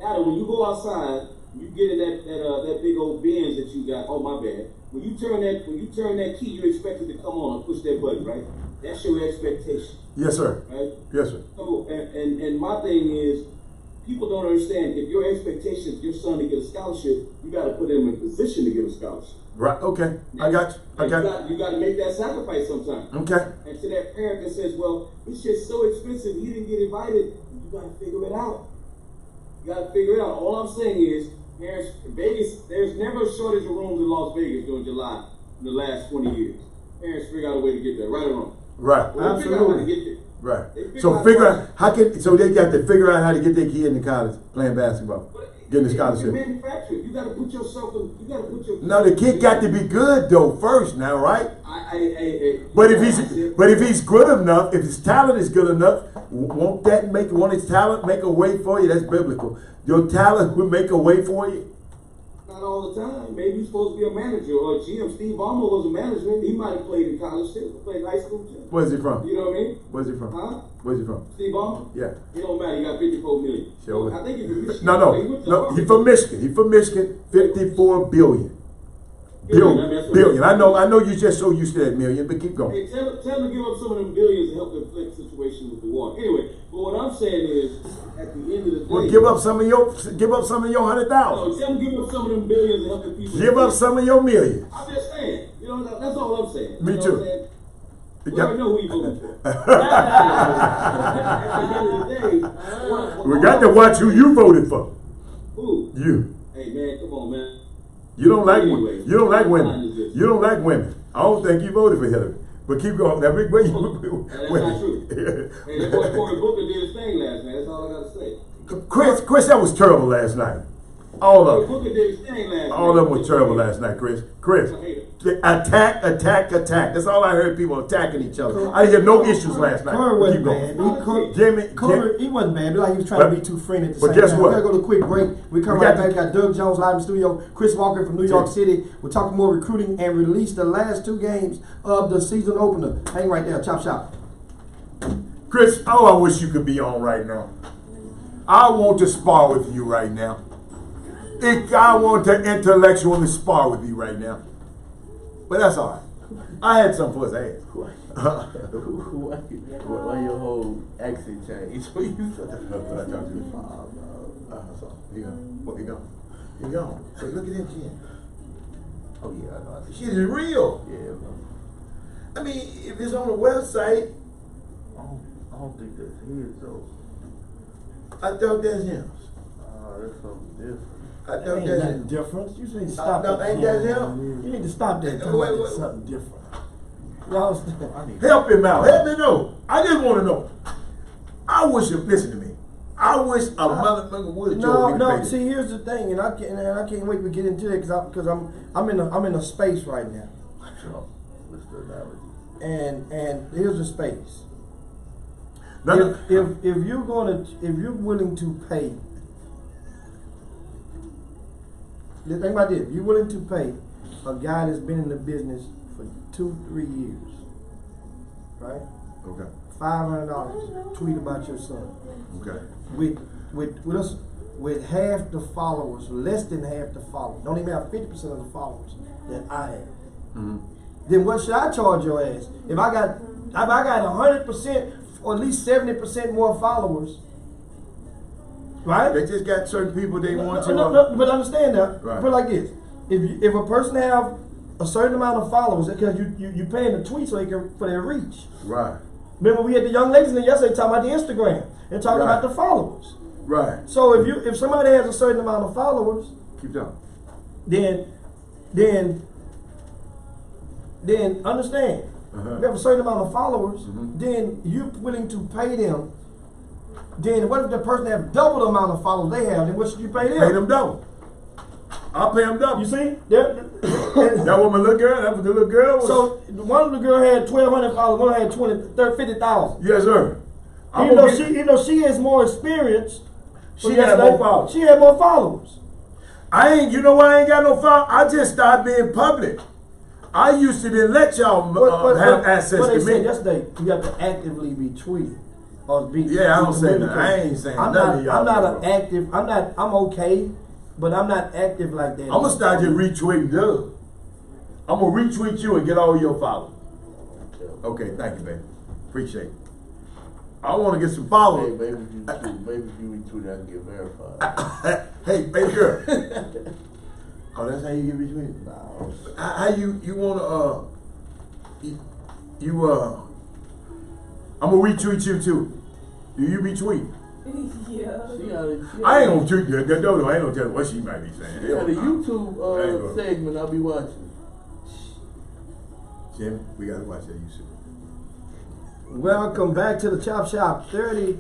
Adam, when you go outside, you get in that big old Benz that you got. Oh my bad. When you turn that key, you expect it to come on and push that button, right? That's your expectation. Yes, sir. Right? Yes, sir. So, and my thing is, people don't understand, if your expectation is your son to get a scholarship, you got to put him in a position to get a scholarship. Right, okay. I got you. I got you. You got to make that sacrifice sometimes. Okay. And to that parent that says, well, it's just so expensive, he didn't get invited, you got to figure it out. You got to figure it out. All I'm saying is, parents, Vegas, there's never a shortage of rooms in Las Vegas during July in the last 20 years. Parents figure out a way to get there, right or wrong. Right. Well, they figure out how to get there. Right. They So figure out so they got to figure out how to get their kid into college playing basketball, getting a scholarship. You manufacture it. You got to put yourself in. You got to put your. No, the kid got to be good though first. Now, right? But if he's good enough, if his talent is good enough, won't his talent make a way for you? That's biblical. Your talent will make a way for you. Not all the time. Maybe he's supposed to be a manager or a GM. Steve Ballmer was a manager. He might have played in college too. Played high school too. Where's he from? You know what I mean? Where's he from? Huh? Where's he from? Steve Ballmer? Yeah. It don't matter. He got 54 million. Sure. I think he's from Michigan. No. He's from Michigan. He's from Michigan. 54 billion. Billion. I know you're just so used to that million, but keep going. Hey, tell him to give up some of them billions to help the Flint situation with the war. Anyway, but what I'm saying is, at the end of the day, Well, give up some of your 100,000. No, tell him to give up some of them billions to help the people. Give up some of your million. I'm just saying. You know, that's all I'm saying. Me you know too. What I'm saying? We already know who you voting for. At the end of the day, We got to watch who you voted for. Who? You. Hey man, come on, man. You don't like Anyway, women. You don't like women. You don't like women. I don't think you voted for Hillary. But keep going. Now, big way. That's not true. Hey, that boy Cory Booker did his thing last night. That's all I gotta say. Chris, that was terrible last night. All of them. Booker did his thing last night. All of them were terrible last night, Chris. Attack. That's all I heard, people attacking each other. I didn't hear no issues last night. Corey wasn't bad. Corey, he wasn't bad. Like he was trying to be too friendly at the same time. But guess what? We gotta go to a quick break. We come right back. We got Doug Jones live in the studio. Chris Walker from New York City. We're talking more recruiting and release the last 2 games of the season opener. Hang right there. Chop Shop. Chris, I wish you could be on right now. I want to spar with you right now. I want to intellectually spar with you right now. But that's all right. I had something for his ass. Why your whole accent changed? What you said? He gone. So look at that chin. Oh yeah, I know. Shit is real. Yeah, I mean, if it's on the website, I don't think that's his though. I thought that's him. That's something different. I thought Ain't that's nothing him. different. You need to stop No, that. ain't that him? You need to stop that. Wait. Something different. Y'all Help him out. Help me know. I just want to know. I wish him. Listen to me. I wish a motherfucker would have told me to pay. See, here's the thing, and I can't wait to get into it because I'm in a space right now. What's the analogy? And here's the space. No, If you're willing to pay, the thing about this, if you're willing to pay a guy that's been in the business for 2-3 years, right? Okay. $500 tweet about your son. Okay. With half the followers, less than half the followers, don't even have 50% of the followers that I have. Mm-hmm. Then what should I charge your ass? If I got 100% or at least 70% more followers, right? They just got certain people they want to. No, but understand that. Right. Put it like this: if a person have a certain amount of followers, because you paying the tweet so they can for their reach. Right. Remember we had the young ladies in there yesterday talking about the Instagram and talking about the followers. Right. So if somebody has a certain amount of followers, Keep going. then understand. If you have a certain amount of followers, then you're willing to pay them. Then what if the person have double the amount of followers they have? Then what should you pay them? Pay them double. I'll pay them double. You see? That was my little girl. That was the little girl. So one of the girl had 1,200 followers. One had 50,000. Yes, sir. Even though she has more experience, she had more followers. She had more followers. You know why I ain't got no followers? I just started being public. I used to then let y'all have access what they to said me. yesterday, you have to actively be tweeting. or be. Yeah, I don't say that. I ain't saying nothing to y'all. I'm not bro. an active. I'm okay, but I'm not active like that. I'm gonna start just retweeting Doug. I'm gonna retweet you and get all your followers. Okay, thank you, baby. Appreciate it. I want to get some Hey, followers. maybe if you retweet, I can get verified. Hey, baby girl. Oh, that's how you get retweeted. No. How you wanna I'm gonna retweet you too. Do you retweet? Yeah. She got a, I ain't gonna tweet you. No, I ain't gonna tell her what she might be saying. She got a I ain't gonna. YouTube segment I'll be watching. Jimmy, we gotta watch that YouTube. Welcome back to the Chop Shop 30.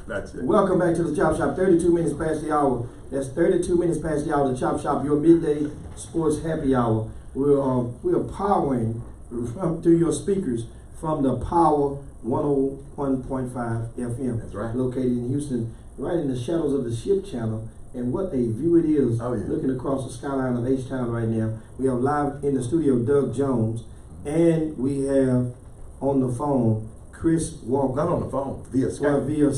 That's it. Welcome back to the Chop Shop. 32 minutes past the hour. That's 32 minutes past the hour. The Chop Shop, your midday sports happy hour. We're powering through your speakers from the Power 101.5 FM. That's right. Located in Houston, right in the shadows of the Ship Channel. And what a view it is, Oh, yeah. looking across the skyline of H-Town right now. We have live in the studio Doug Jones, and we have on the phone Chris Walker. Not on the phone, via Well, Skype. via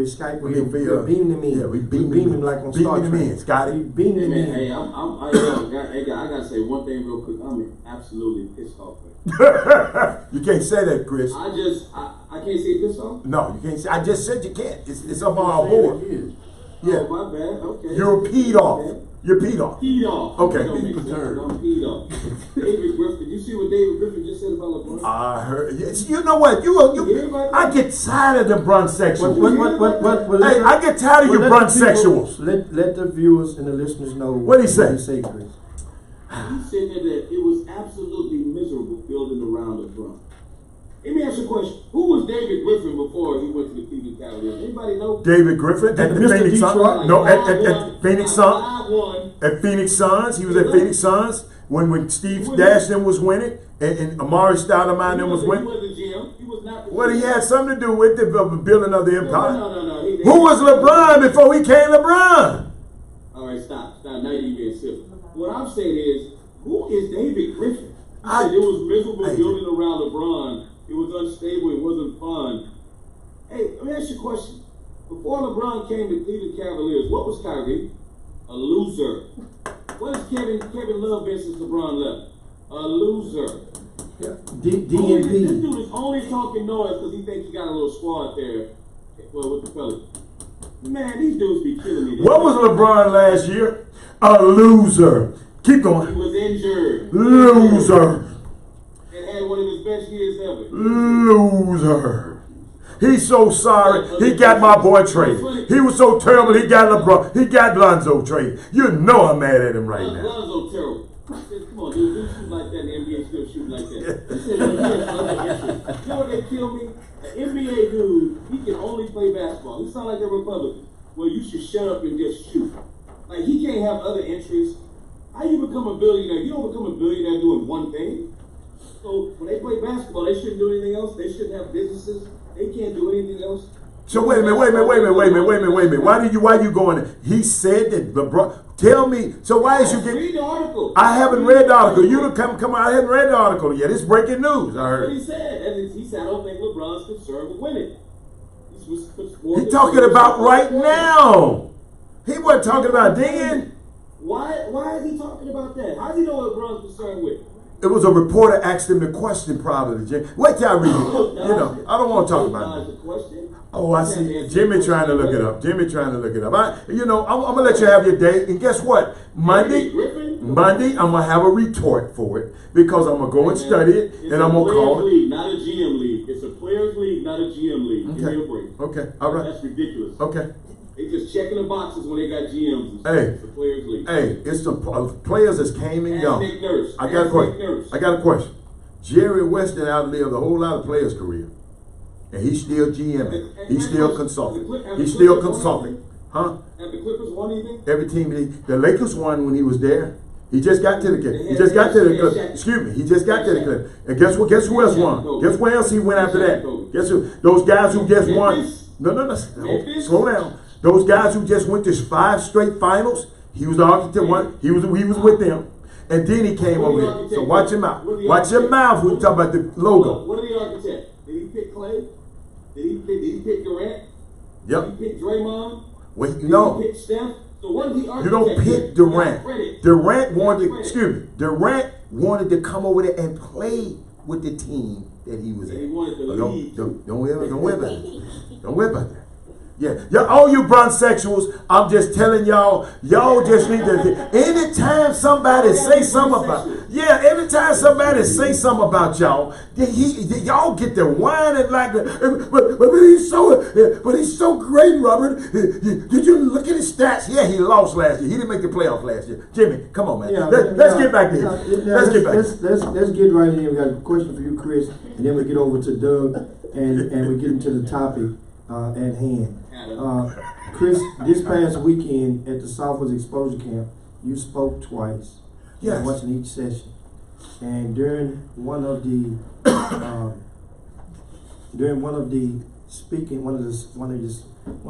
Skype, We mean via- we're beaming them in. yeah, we We're beaming beaming them. like on Beaming Star them Trek. in, Scotty. We beaming them in. Hey, I gotta say one thing real quick. I'm absolutely pissed off. Man. You can't say that, Chris. I can't say pissed off. No, you can't say. I just said you can't. It's up on Say our it board. again. Yeah. Oh, my bad. Okay. You're peed off. Okay. You're peed off. Peed off. Okay. That don't make sense. I'm peed off. David Griffin. You see what David Griffin just said about LeBron? I heard. Yes, you know what? I get tired of the brunch sexuals. What, Hey, I get tired of you brunch sexuals. Let the viewers and the listeners know What'd he say? Chris. He said that it was absolutely miserable building around LeBron. Let me ask you a question. Who was David Griffin before he went to the Cleveland Cavaliers? Anybody know? David Griffin at the Mr. Phoenix Suns. Detroit? No, at Phoenix Suns. I won. At Phoenix Suns. He was at Phoenix Suns when Steve Dashton was winning and Amari Stoudemire was He winning. was the GM. He was not the Well, he GM. had something to do with the building of the empire. No. Who was LeBron before he came LeBron? All right, stop. Now you're being silly. What I'm saying is, who is David Griffin? He said it was miserable Hey, building around LeBron. It was unstable. It wasn't fun. Hey, let me ask you a question. Before LeBron came to Cleveland Cavaliers, what was Kyrie? A loser. What has Kevin Love been since LeBron left? A loser. This DNP. dude is only talking noise because he thinks he got a little squad there. Well, with the fellas. Man, these dudes be killing me. What was LeBron last year? A loser. Keep He going. was injured. Loser. And had one of his best years ever. Loser. He's so sorry. He got my boy traded. He was so terrible. He got LeBron. He got Lonzo traded. You know I'm mad at him right now. Lonzo terrible. Come on, dude shoot like that. The NBA still shooting like that. He said, he has other interests. You know what they kill me? An NBA dude, he can only play basketball. He sound like a Republican. Well, you should shut up and just shoot. Like, he can't have other interests. How you become a billionaire? You don't become a billionaire doing one thing. So when they play basketball, they shouldn't do anything else. They shouldn't have businesses. They can't do anything else. So wait a minute. Why you going there? He said that LeBron. Tell me. So why is you Read getting? the article. I haven't read the article. You don't come on. I haven't read the article yet. It's breaking news. I What heard. he said. And he said, I don't think LeBron's concerned with winning. He's talking about right now. He wasn't talking about then. Why is he talking about that? How does he know what LeBron's concerned with? It was a reporter asked him the question probably. Jim. Wait till I read it. You know, I don't want to talk about it. Oh, I see. Jimmy trying to look it up. I'm gonna let you have your day. And guess what? Monday, I'm gonna have a retort for it because I'm gonna go and study it, and I'm gonna call it. League, not a GM league. It's a players league, not a GM league. Give me a break. Okay. All right. That's ridiculous. Okay. They just checking the boxes when they got GMs. Hey. It's the players league. Hey, it's the players that came and Ask gone. Nick Nurse. I got a Ask question. Nick Nurse. I got a question. Jerry Weston outlived a whole lot of players' career. And he's still GMing. He's still consulting. He's still consulting. Huh? Have the Clippers won anything? Every team. The Lakers won when he was there. He just got to the Clippers. He just got to the Clippers. Excuse me. He just got to the Clippers. And guess what? Guess who else won? Guess where else he went after that? Guess who? Those guys who just won. No. Slow down. Those guys who just went to 5 straight finals. He was the architect. One. He was with them. And then he came over here. So watch your mouth. Watch your mouth when you talk about the logo. What are the architects? Did he pick Clay? Did he pick Durant? Yep. Did he pick Draymond? Wait, Did no. he pick Steph? So what did he You don't pick Durant. Durant wanted to come over there and play with the team that he was And in. he wanted to But leave. don't worry about that. Don't worry about that. Yeah, all you bronsexuals, I'm just telling y'all just need to, anytime somebody say something about, anytime somebody say something about y'all, y'all get to whining like, but he's so great, Robert. Did you look at his stats? Yeah, he lost last year. He didn't make the playoffs last year. Jimmy, come on, man. Let's get back there. Let's get right in. We got a question for you, Chris, and then we get over to Doug, and we get into the topic at hand. Chris, this past weekend at the Southwest Exposure Camp, you spoke twice. Yes. Once in each session, and during one of the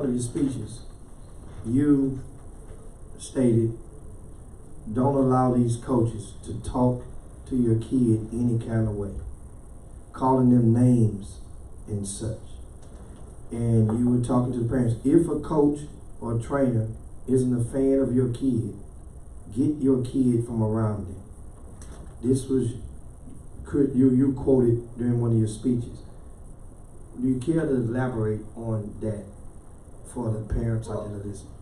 your speeches, you stated, "Don't allow these coaches to talk to your kid any kind of way, calling them names and such." And you were talking to the parents. If a coach or a trainer isn't a fan of your kid, get your kid from around them. This was you quoted during one of your speeches. Do you care to elaborate on that for the parents out there listening?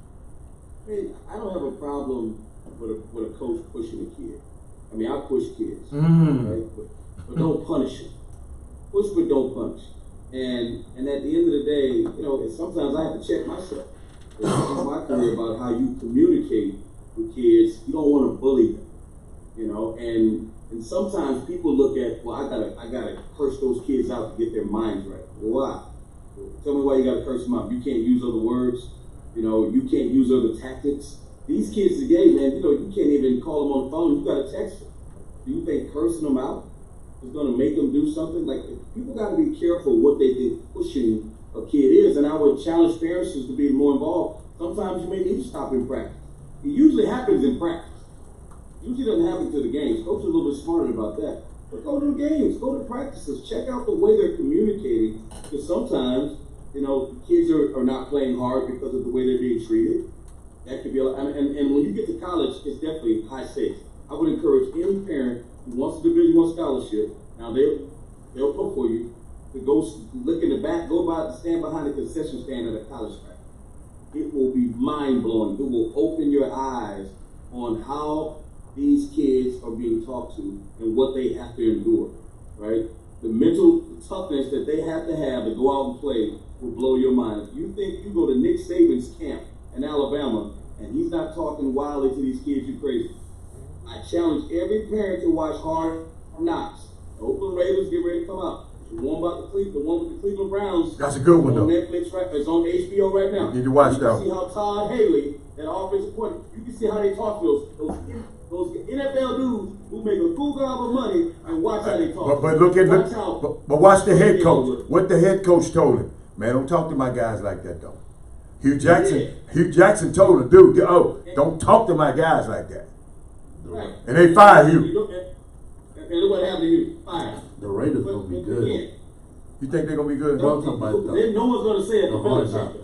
Hey, I don't have a problem with a coach pushing a kid. I mean, I push kids, right? But don't punish them. Push, but don't punish. And at the end of the day, you know, sometimes I have to check myself. In my career about how you communicate with kids. You don't want to bully them, you know. And sometimes people look at, well, I gotta curse those kids out to get their minds right. Why? Tell me why you gotta curse them out. You can't use other words. You know, you can't use other tactics. These kids today, man, you know, you can't even call them on the phone. You gotta text them. Do you think cursing them out is going to make them do something? Like, people got to be careful what they think pushing a kid is, and I would challenge parents to be more involved. Sometimes you may need to stop in practice. It usually happens in practice. It usually doesn't happen to the games. Coaches are a little bit smarter about that. But go to the games, go to practices, check out the way they're communicating, because sometimes, you know, kids are not playing hard because of the way they're being treated. That could be, and when you get to college, it's definitely high stakes. I would encourage any parent who wants a Division I scholarship, now they'll put for you, to go look in the back, stand behind the concession stand at a college track. It will be mind-blowing. It will open your eyes on how these kids are being talked to and what they have to endure, right? The mental toughness that they have to go out and play will blow your mind. If you think you go to Nick Saban's camp in Alabama and he's not talking wildly to these kids, you're crazy. I challenge every parent to watch Hard Knocks. The Oakland Raiders get ready to come out. The one with the Cleveland Browns. That's a good one, though. On Netflix, right? It's on HBO right now. You need to watch that. You can see how Todd Haley, that offensive point, you can see how they talk to those NFL dudes who make a cool gob of money, and watch how they talk. But watch the head coach. What the head coach told him. Man, don't talk to my guys like that, though. Hugh Jackson told him, dude, don't talk to my guys like that. Right. And they fired Hugh. And look what happened to Hugh. Fired. The Raiders gonna be good. You think they're gonna be good? No one's gonna say it to Belichick.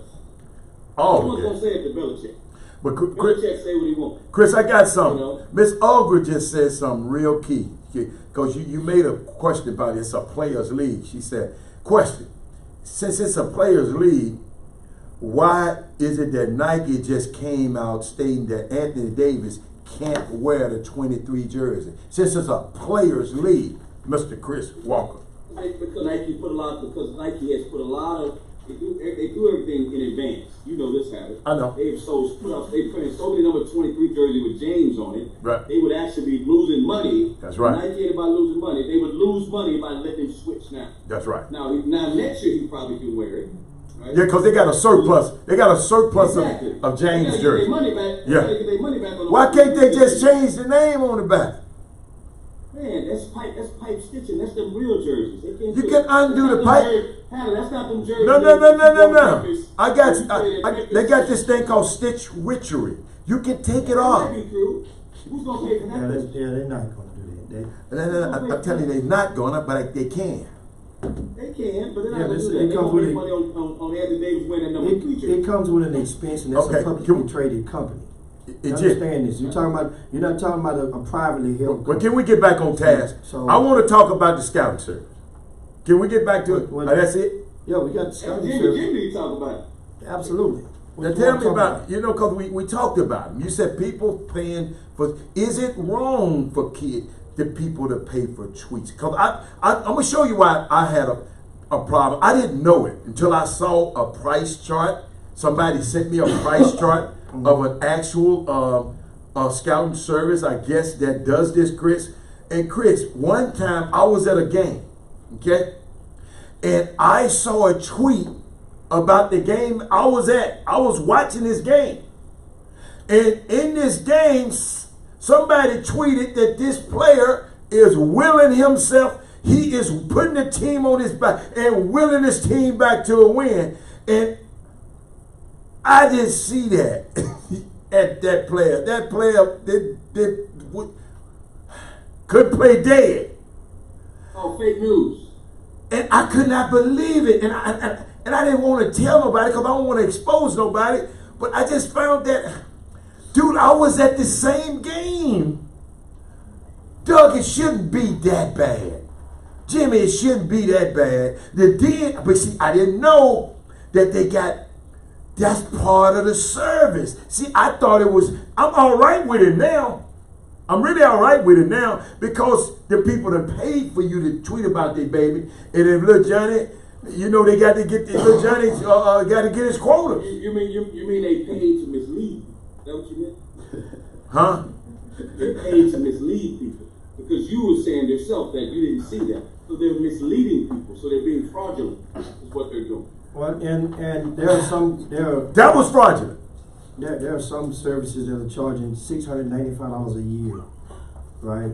Oh, no one's gonna say it to Belichick. But Belichick say what he wants. Chris, I got something. Miss Alger just said something real key. Because you made a question about it's a players' league. She said, question, since it's a players' league, why is it that Nike just came out stating that Anthony Davis can't wear the 23 jersey? Since it's a players' league, Mr. Chris Walker. Because Nike has put a lot of, they do everything in advance. You know this habit. I know. They printed so many number 23 jersey with James on it. Right. They would actually be losing money. That's right. Nike ain't about losing money. They would lose money by letting him switch now. That's right. Now next year he probably can wear it. Right? Yeah, because they got a surplus. They got a surplus exactly. of James jersey. jersey. Money back. Yeah. Get their money back on. Why can't they just change the name on the back? Man, that's pipe stitching. That's them real jerseys. You can undo the pipe. That's not them jerseys. No. They got this thing called stitch witchery. You can take it off. Who's gonna pay for that? They're not gonna do that. I'm telling you, they're not gonna, but they can. They They can, but they're not Yeah, going to this- do that. it They comes don't with make it. money on Anthony Davis winning number It, 3 it jersey. comes with an expense, and that's Okay, a publicly can- traded company. You Jim, understand this? You're not talking about a privately held well, company. can we get back on task? So- I want to talk about the scouting service. Can we get back to it? What- That's it? Yeah, we got the And scouting Jimmy, service. Jimmy talk about it. Absolutely. What Now you tell wanna me talk about, because we talked about them. You said people paying for, is it wrong for the people to pay for tweets? Because I'm going to show you why I had a problem. I didn't know it until I saw a price chart. Somebody sent me a price chart of an actual scouting service, I guess, that does this, Chris. And Chris, one time I was at a game, okay? And I saw a tweet about the game I was at. I was watching this game. And in this game, somebody tweeted that this player is willing himself, he is putting the team on his back and willing his team back to a win. And I didn't see that at that player. That player could play dead. Oh, fake news. And I could not believe it. And I didn't want to tell nobody because I don't want to expose nobody. But I just found that, dude, I was at the same game. Doug, it shouldn't be that bad. Jimmy, it shouldn't be that bad. But see, I didn't know that that's part of the service. See, I thought it was, I'm all right with it now. I'm really all right with it now because the people that paid for you to tweet about their baby, and if little Johnny, they got to get little Johnny got to get his quota. You mean they paid to mislead? Is that what you meant? Huh? They paid to mislead people because you were saying yourself that you didn't see that, so they're misleading people. So they're being fraudulent. Is what they're doing. Well, and That was fraudulent. There are some services that are charging $695 a year, right,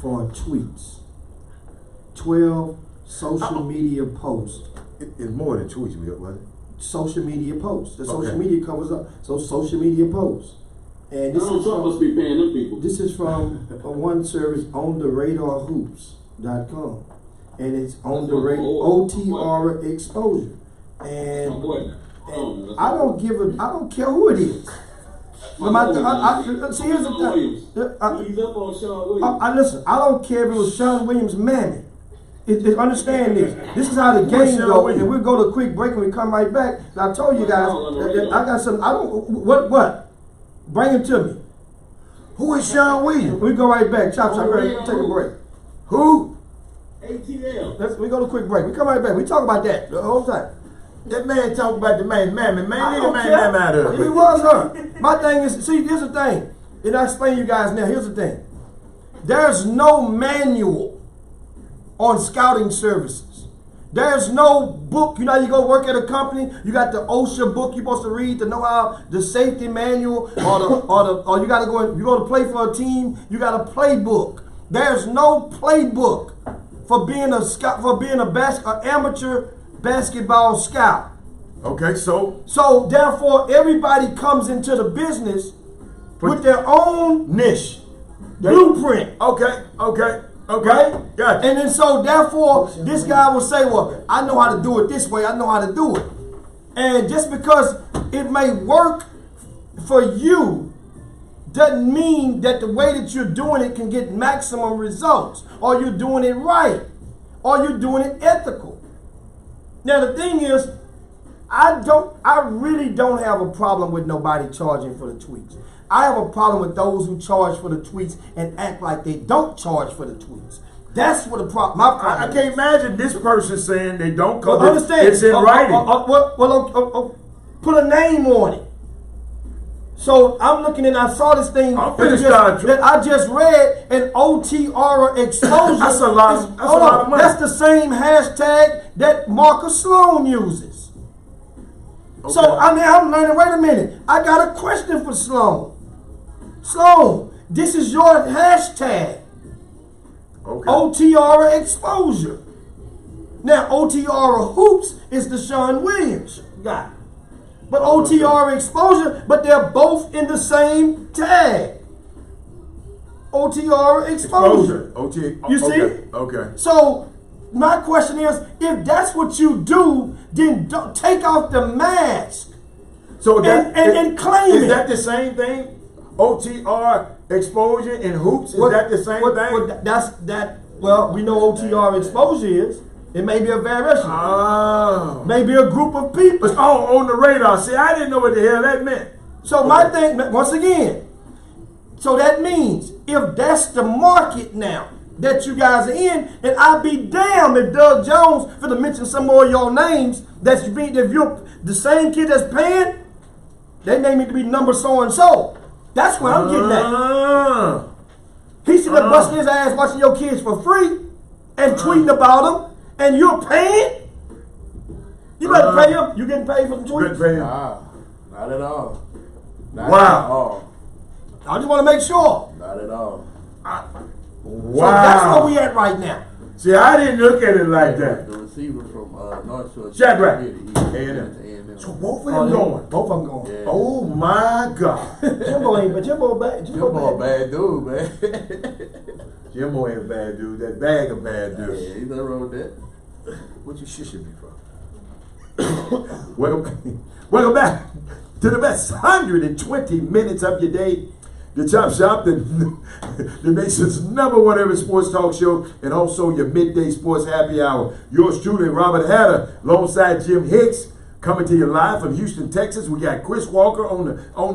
for tweets. 12 social media posts. It's more than tweets, wasn't it? Social media posts. The social Okay. media covers up. So social media posts. And this Donald is Trump must be paying them people. This is from one service, OnTheRadarHoops.com, and it's on the OTR exposure. And I don't care who it is. See, here's the thing. Listen, I don't care if it was Sean Williams' mammy. Understand this. This is how the game goes. And we'll go to a quick break and we come right back. And I told you guys, I got some. What? Bring it to me. Who is Sean Williams? We go right back. Chop, take a break. Who? ATL. We go to a quick break. We come right back. We talk about that the whole time. That man talk about the man, mammy, man. I Leave don't the care. man out of If it it. was her. My thing is, see, here's the thing. And I explain to you guys now. Here's the thing. There's no manual on scouting services. There's no book. You know, you go work at a company, you got the OSHA book you're supposed to read to know how the safety manual, or you got to go. You go to play for a team, you got a playbook. There's no playbook for being a scout, for being an amateur basketball scout. Okay, so therefore, everybody comes into the business with their own niche. blueprint. Okay. Right? Gotcha. And then so therefore, this guy will say, well, I know how to do it this way. I know how to do it. And just because it may work for you doesn't mean that the way that you're doing it can get maximum results, or you're doing it right, or you're doing it ethical. Now the thing is, I really don't have a problem with nobody charging for the tweets. I have a problem with those who charge for the tweets and act like they don't charge for the tweets. That's what my problem I can't imagine this person saying they don't because understand. it's in writing. Put a name on it. So I'm looking and I saw this thing that I just read, an OTR exposure. That's a lot of money. That's the same hashtag that Marcus Sloan uses. Okay. So I'm learning. Wait a minute. I got a question for Sloan. Sloan, this is your hashtag. Okay. OTR exposure. Now OTR hoops is the Sean Williams guy. But OTR exposure, but they're both in the same tag. OTR exposure. You You see? Okay. So my question is, if that's what you do, then don't take off the mask So that and claim it. Is that the same thing? OTR exposure in hoops, is that the same thing? Well, we know OTR exposure is. It may be a variation. Oh. Maybe a group of people. It's all on the radar. See, I didn't know what the hell that meant. So my thing, once again, so that means if that's the market now that you guys are in, and I'd be damned if Doug Jones, for to mention some more of your names, that you beat, if you're the same kid that's paying, they may need to be number so and so. That's what I'm getting at. He should have busting his ass watching your kids for free and tweeting about them, and you're paying? You better pay him. You getting paid for the tweets? Nah, not at all. Not Wow. at all. I just want to make sure. Not at all. Wow. So that's where we at right now. See, I didn't look at it like that. The receiver from North Shore. Shadrach. A&M. So both of them going. Both of them going. Yeah. Oh my God. Jimbo ain't, but Jimbo bad. Jimbo a bad dude, man. Jimbo ain't a bad dude. That bag a bad Yeah, dude. he's not wrong with that. What you shushing me for? Welcome back to the best 120 minutes of your day. The Chop Shop, the nation's #1 urban sports talk show, and also your midday sports happy hour. Yours truly, Robert Hatter, alongside Jim Hicks, coming to you live from Houston, Texas. We got Chris Walker on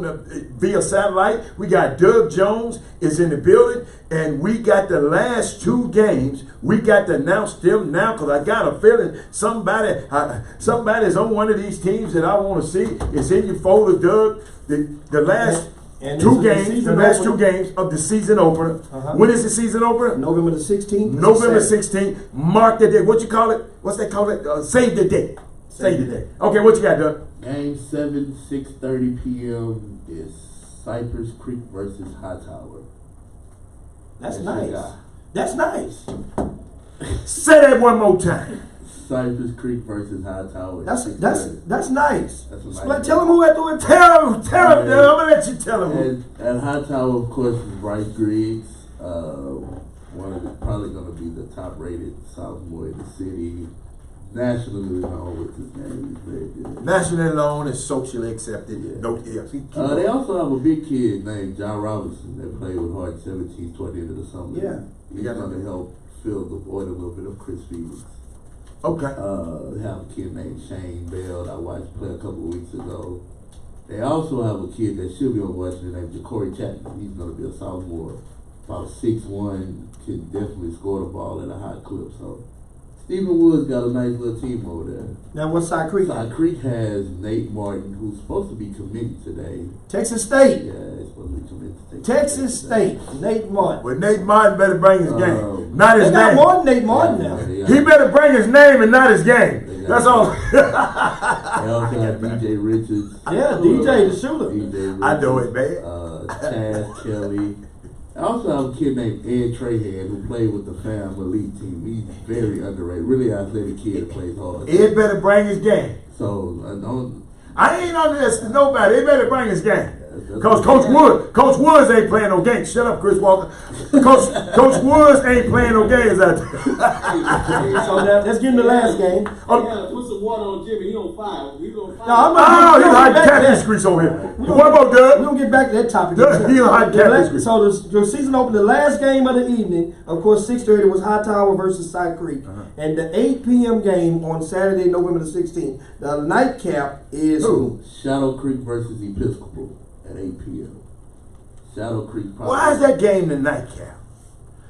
the via satellite. We got Doug Jones is in the building, and we got the last 2 games. We got to announce them now because I got a feeling somebody's on one of these teams that I want to see. It's in your folder, Doug. The last. And Two this is games, the last 2 games of the season opener. When is the season opener? November the 16th. November 16th. Mark the day. What you call it? What's that called? Save the day. Save the day. Okay, what you got, Doug? Game 7, 6:30 p.m. is Cypress Creek versus Hightower. That's nice. That's nice. Say that one more time. Cypress Creek versus Hightower. That's nice. That's a nice Tell him who had to win. Tell him, Doug. I'm gonna let you tell him. And Hightower, of course, is Bryce Griggs. Probably going to be the top-rated sophomore in the city. Nationally known with his name. He's very good. Nationally known and socially accepted. Yeah. No, yeah. They also have a big kid named John Robinson that played with Hart 17 toward the end of the summer. Yeah. He's going to help fill the void a little bit of Chris Felix. Okay. They have a kid named Shane Bell that I watched play a couple of weeks ago. They also have a kid that should be on Washington named Ja'Cory Chapman. He's going to be a sophomore, about 6'1", can definitely score the ball at a high clip. So Stephen Woods got a nice little team over there. Now, what's Side Creek? Side Creek has Nate Martin, who's supposed to be committed today. Texas State. Yeah, he's supposed to be committed to Texas State. Nate Martin. Well, Nate Martin better bring his game, not his They got name. more than Nate Martin now. He better bring his name and not his game. That's all. They also have DJ Richards. Yeah, DJ the shooter. DJ Richards, I know it, man. Chaz Kelly. I also have a kid named Ed Trahan who played with the Fam Elite team. He's very underrated. Really athletic kid that plays hard. Ed better bring his game. So I ain't on this to nobody. He better bring his game. Cause Coach Woods ain't playing no games. Shut up, Chris Walker. Coach Woods ain't playing no games out there. So let's get in the last game. Yeah, put some water on Jimmy. He on fire. He's on fire. No, He's hot catfish grease over here. What about Doug? We're going to get back to that topic. Doug, he's hot catfish grease. So the season opened, the last game of the evening, of course, 6:30 was Hightower versus Side Creek. And the 8 p.m. game on Saturday, November the 16th, the nightcap is who? Shadow Creek versus Episcopal at 8 p.m. Shadow Creek. Why is that game the nightcap?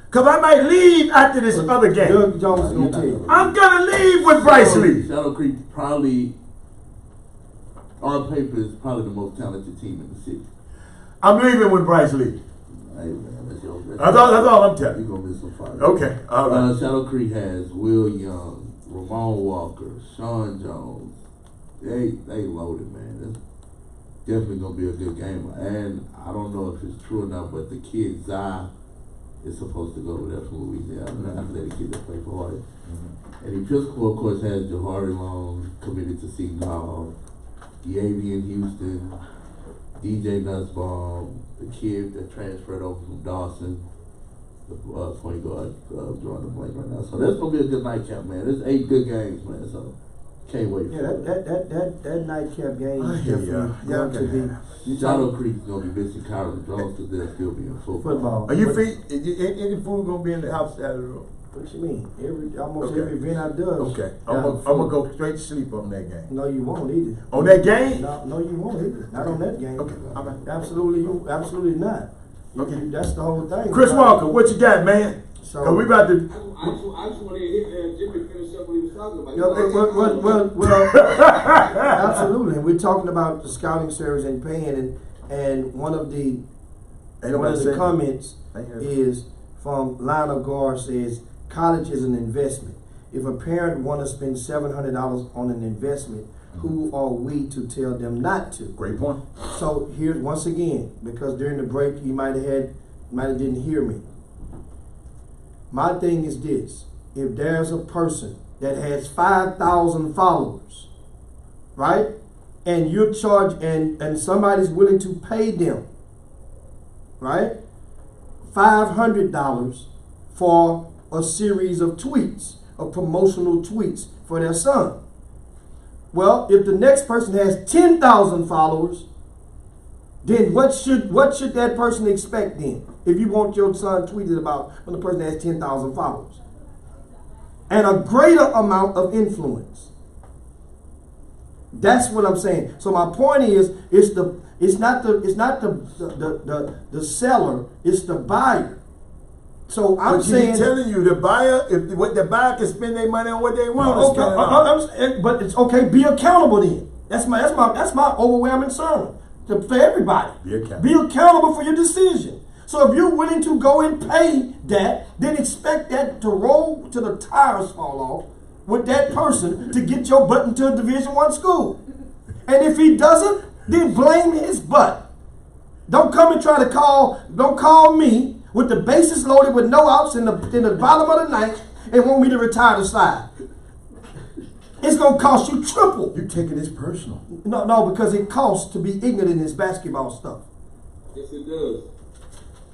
Because I might leave after this other game. Doug Jones is going to tell you. I'm going to leave with Bryce Lee. Shadow Creek probably, on paper, is probably the most talented team in the city. I'm leaving with Bryce Lee. Hey man, That's all I'm telling You're you. going to miss some fire. Okay, all right. Shadow Creek has Will Young, Ramon Walker, Sean Jones. They loaded, man. That's definitely going to be a good game. And I don't know if it's true or not, but the kid Zai is supposed to go over there from Louisiana. The athletic kid that played for Hardy. And Episcopal, of course, has Jahari Long committed to Seton Hall, Yavian Houston, DJ Nussbaum, the kid that transferred over from Dawson. the point guard, drawing the blank right now. So that's gonna be a good nightcap, man. There's 8 good games, man. So can't wait. Yeah, for it. that nightcap game I is hear definitely ya. going to be. You John talk Creek is gonna be missing Kyler and Jones because they'll still be in football. Are you What- feed? Any food gonna be in the house Saturday? What you mean? Almost Okay. every event I do. Okay, I'm gonna go straight to sleep on that game. No, you won't either. On that game? No, you won't either. Not on that game. Okay, all right. Absolutely not. Okay. That's the whole thing. Chris Walker, what you got, man? So- Cause we about to. I just want to hear Jimmy finish up what he was talking about. Yeah, well, absolutely. We're talking about the scouting service and paying, and one of the comments is from Lionel Gar says college is an investment. If a parent want to spend $700 on an investment, who are we to tell them not to? Great point. So here, once again, because during the break you might have didn't hear me. My thing is this: if there's a person that has 5,000 followers, right, and you're charged, and somebody's willing to pay them, right, $500 for a series of tweets, of promotional tweets for their son. Well, if the next person has 10,000 followers, then what should that person expect then? If you want your son tweeted about when the person has 10,000 followers, and a greater amount of influence. That's what I'm saying. So my point is, it's not the seller, it's the buyer. So I'm saying, he's telling you the buyer, what the buyer can spend their money on what they want. but it's okay. Be accountable then. That's my overwhelming sermon for everybody. Be accountable for your decision. So if you're willing to go and pay that, then expect that to roll till the tires fall off with that person to get your butt into a Division I school. And if he doesn't, then blame his butt. Don't come and don't call me with the bases loaded with no outs in the bottom of the ninth and want me to retire the side. It's going to cost you triple. You're taking this personal. No, because it costs to be ignorant in this basketball stuff. Yes, it does.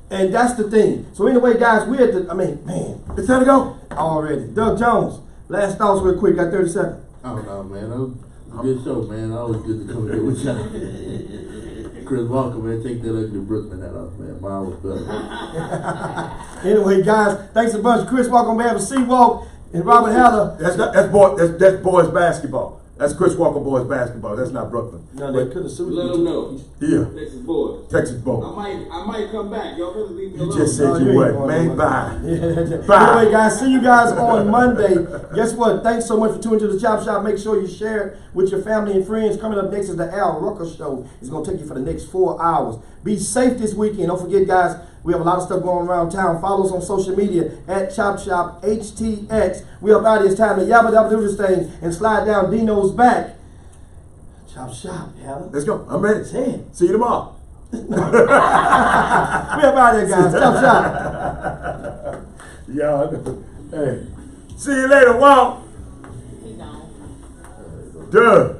And that's the thing. So anyway, guys, man, It's time to go. already. Doug Jones, last thoughts real quick. Got 30 seconds. I don't know, man. It was a good show, man. Always good to come here with y'all. Chris Walker, man, take that ugly Brooklyn hat off, man. Mine was better. Anyway, guys, thanks a bunch. Chris Walker on behalf of Seawalk and Robert Haller. That's boys basketball. That's Chris Walker boys basketball. That's not Brooklyn. No, they could have sued Let them know. Yeah. Texas boys. Texas boys. I might come back. Y'all better leave me You alone. just said you ain't would. going Man, nowhere. bye. Bye. Anyway, guys, see you guys on Monday. Guess what? Thanks so much for tuning to the Chop Shop. Make sure you share it with your family and friends. Coming up next is the Al Rucker Show. It's going to take you for the next 4 hours. Be safe this weekend. Don't forget, guys, we have a lot of stuff going around town. Follow us on social media at ChopShopHTX. We up out here. It's time to yabba dabba do this thing and slide down Dino's back. Chop Shop, Alan. Let's go. I'm ready. Say it. See you tomorrow. We up out here, guys. Chop Shop. Y'all. Hey. See you later, Walt. He gone. Duh.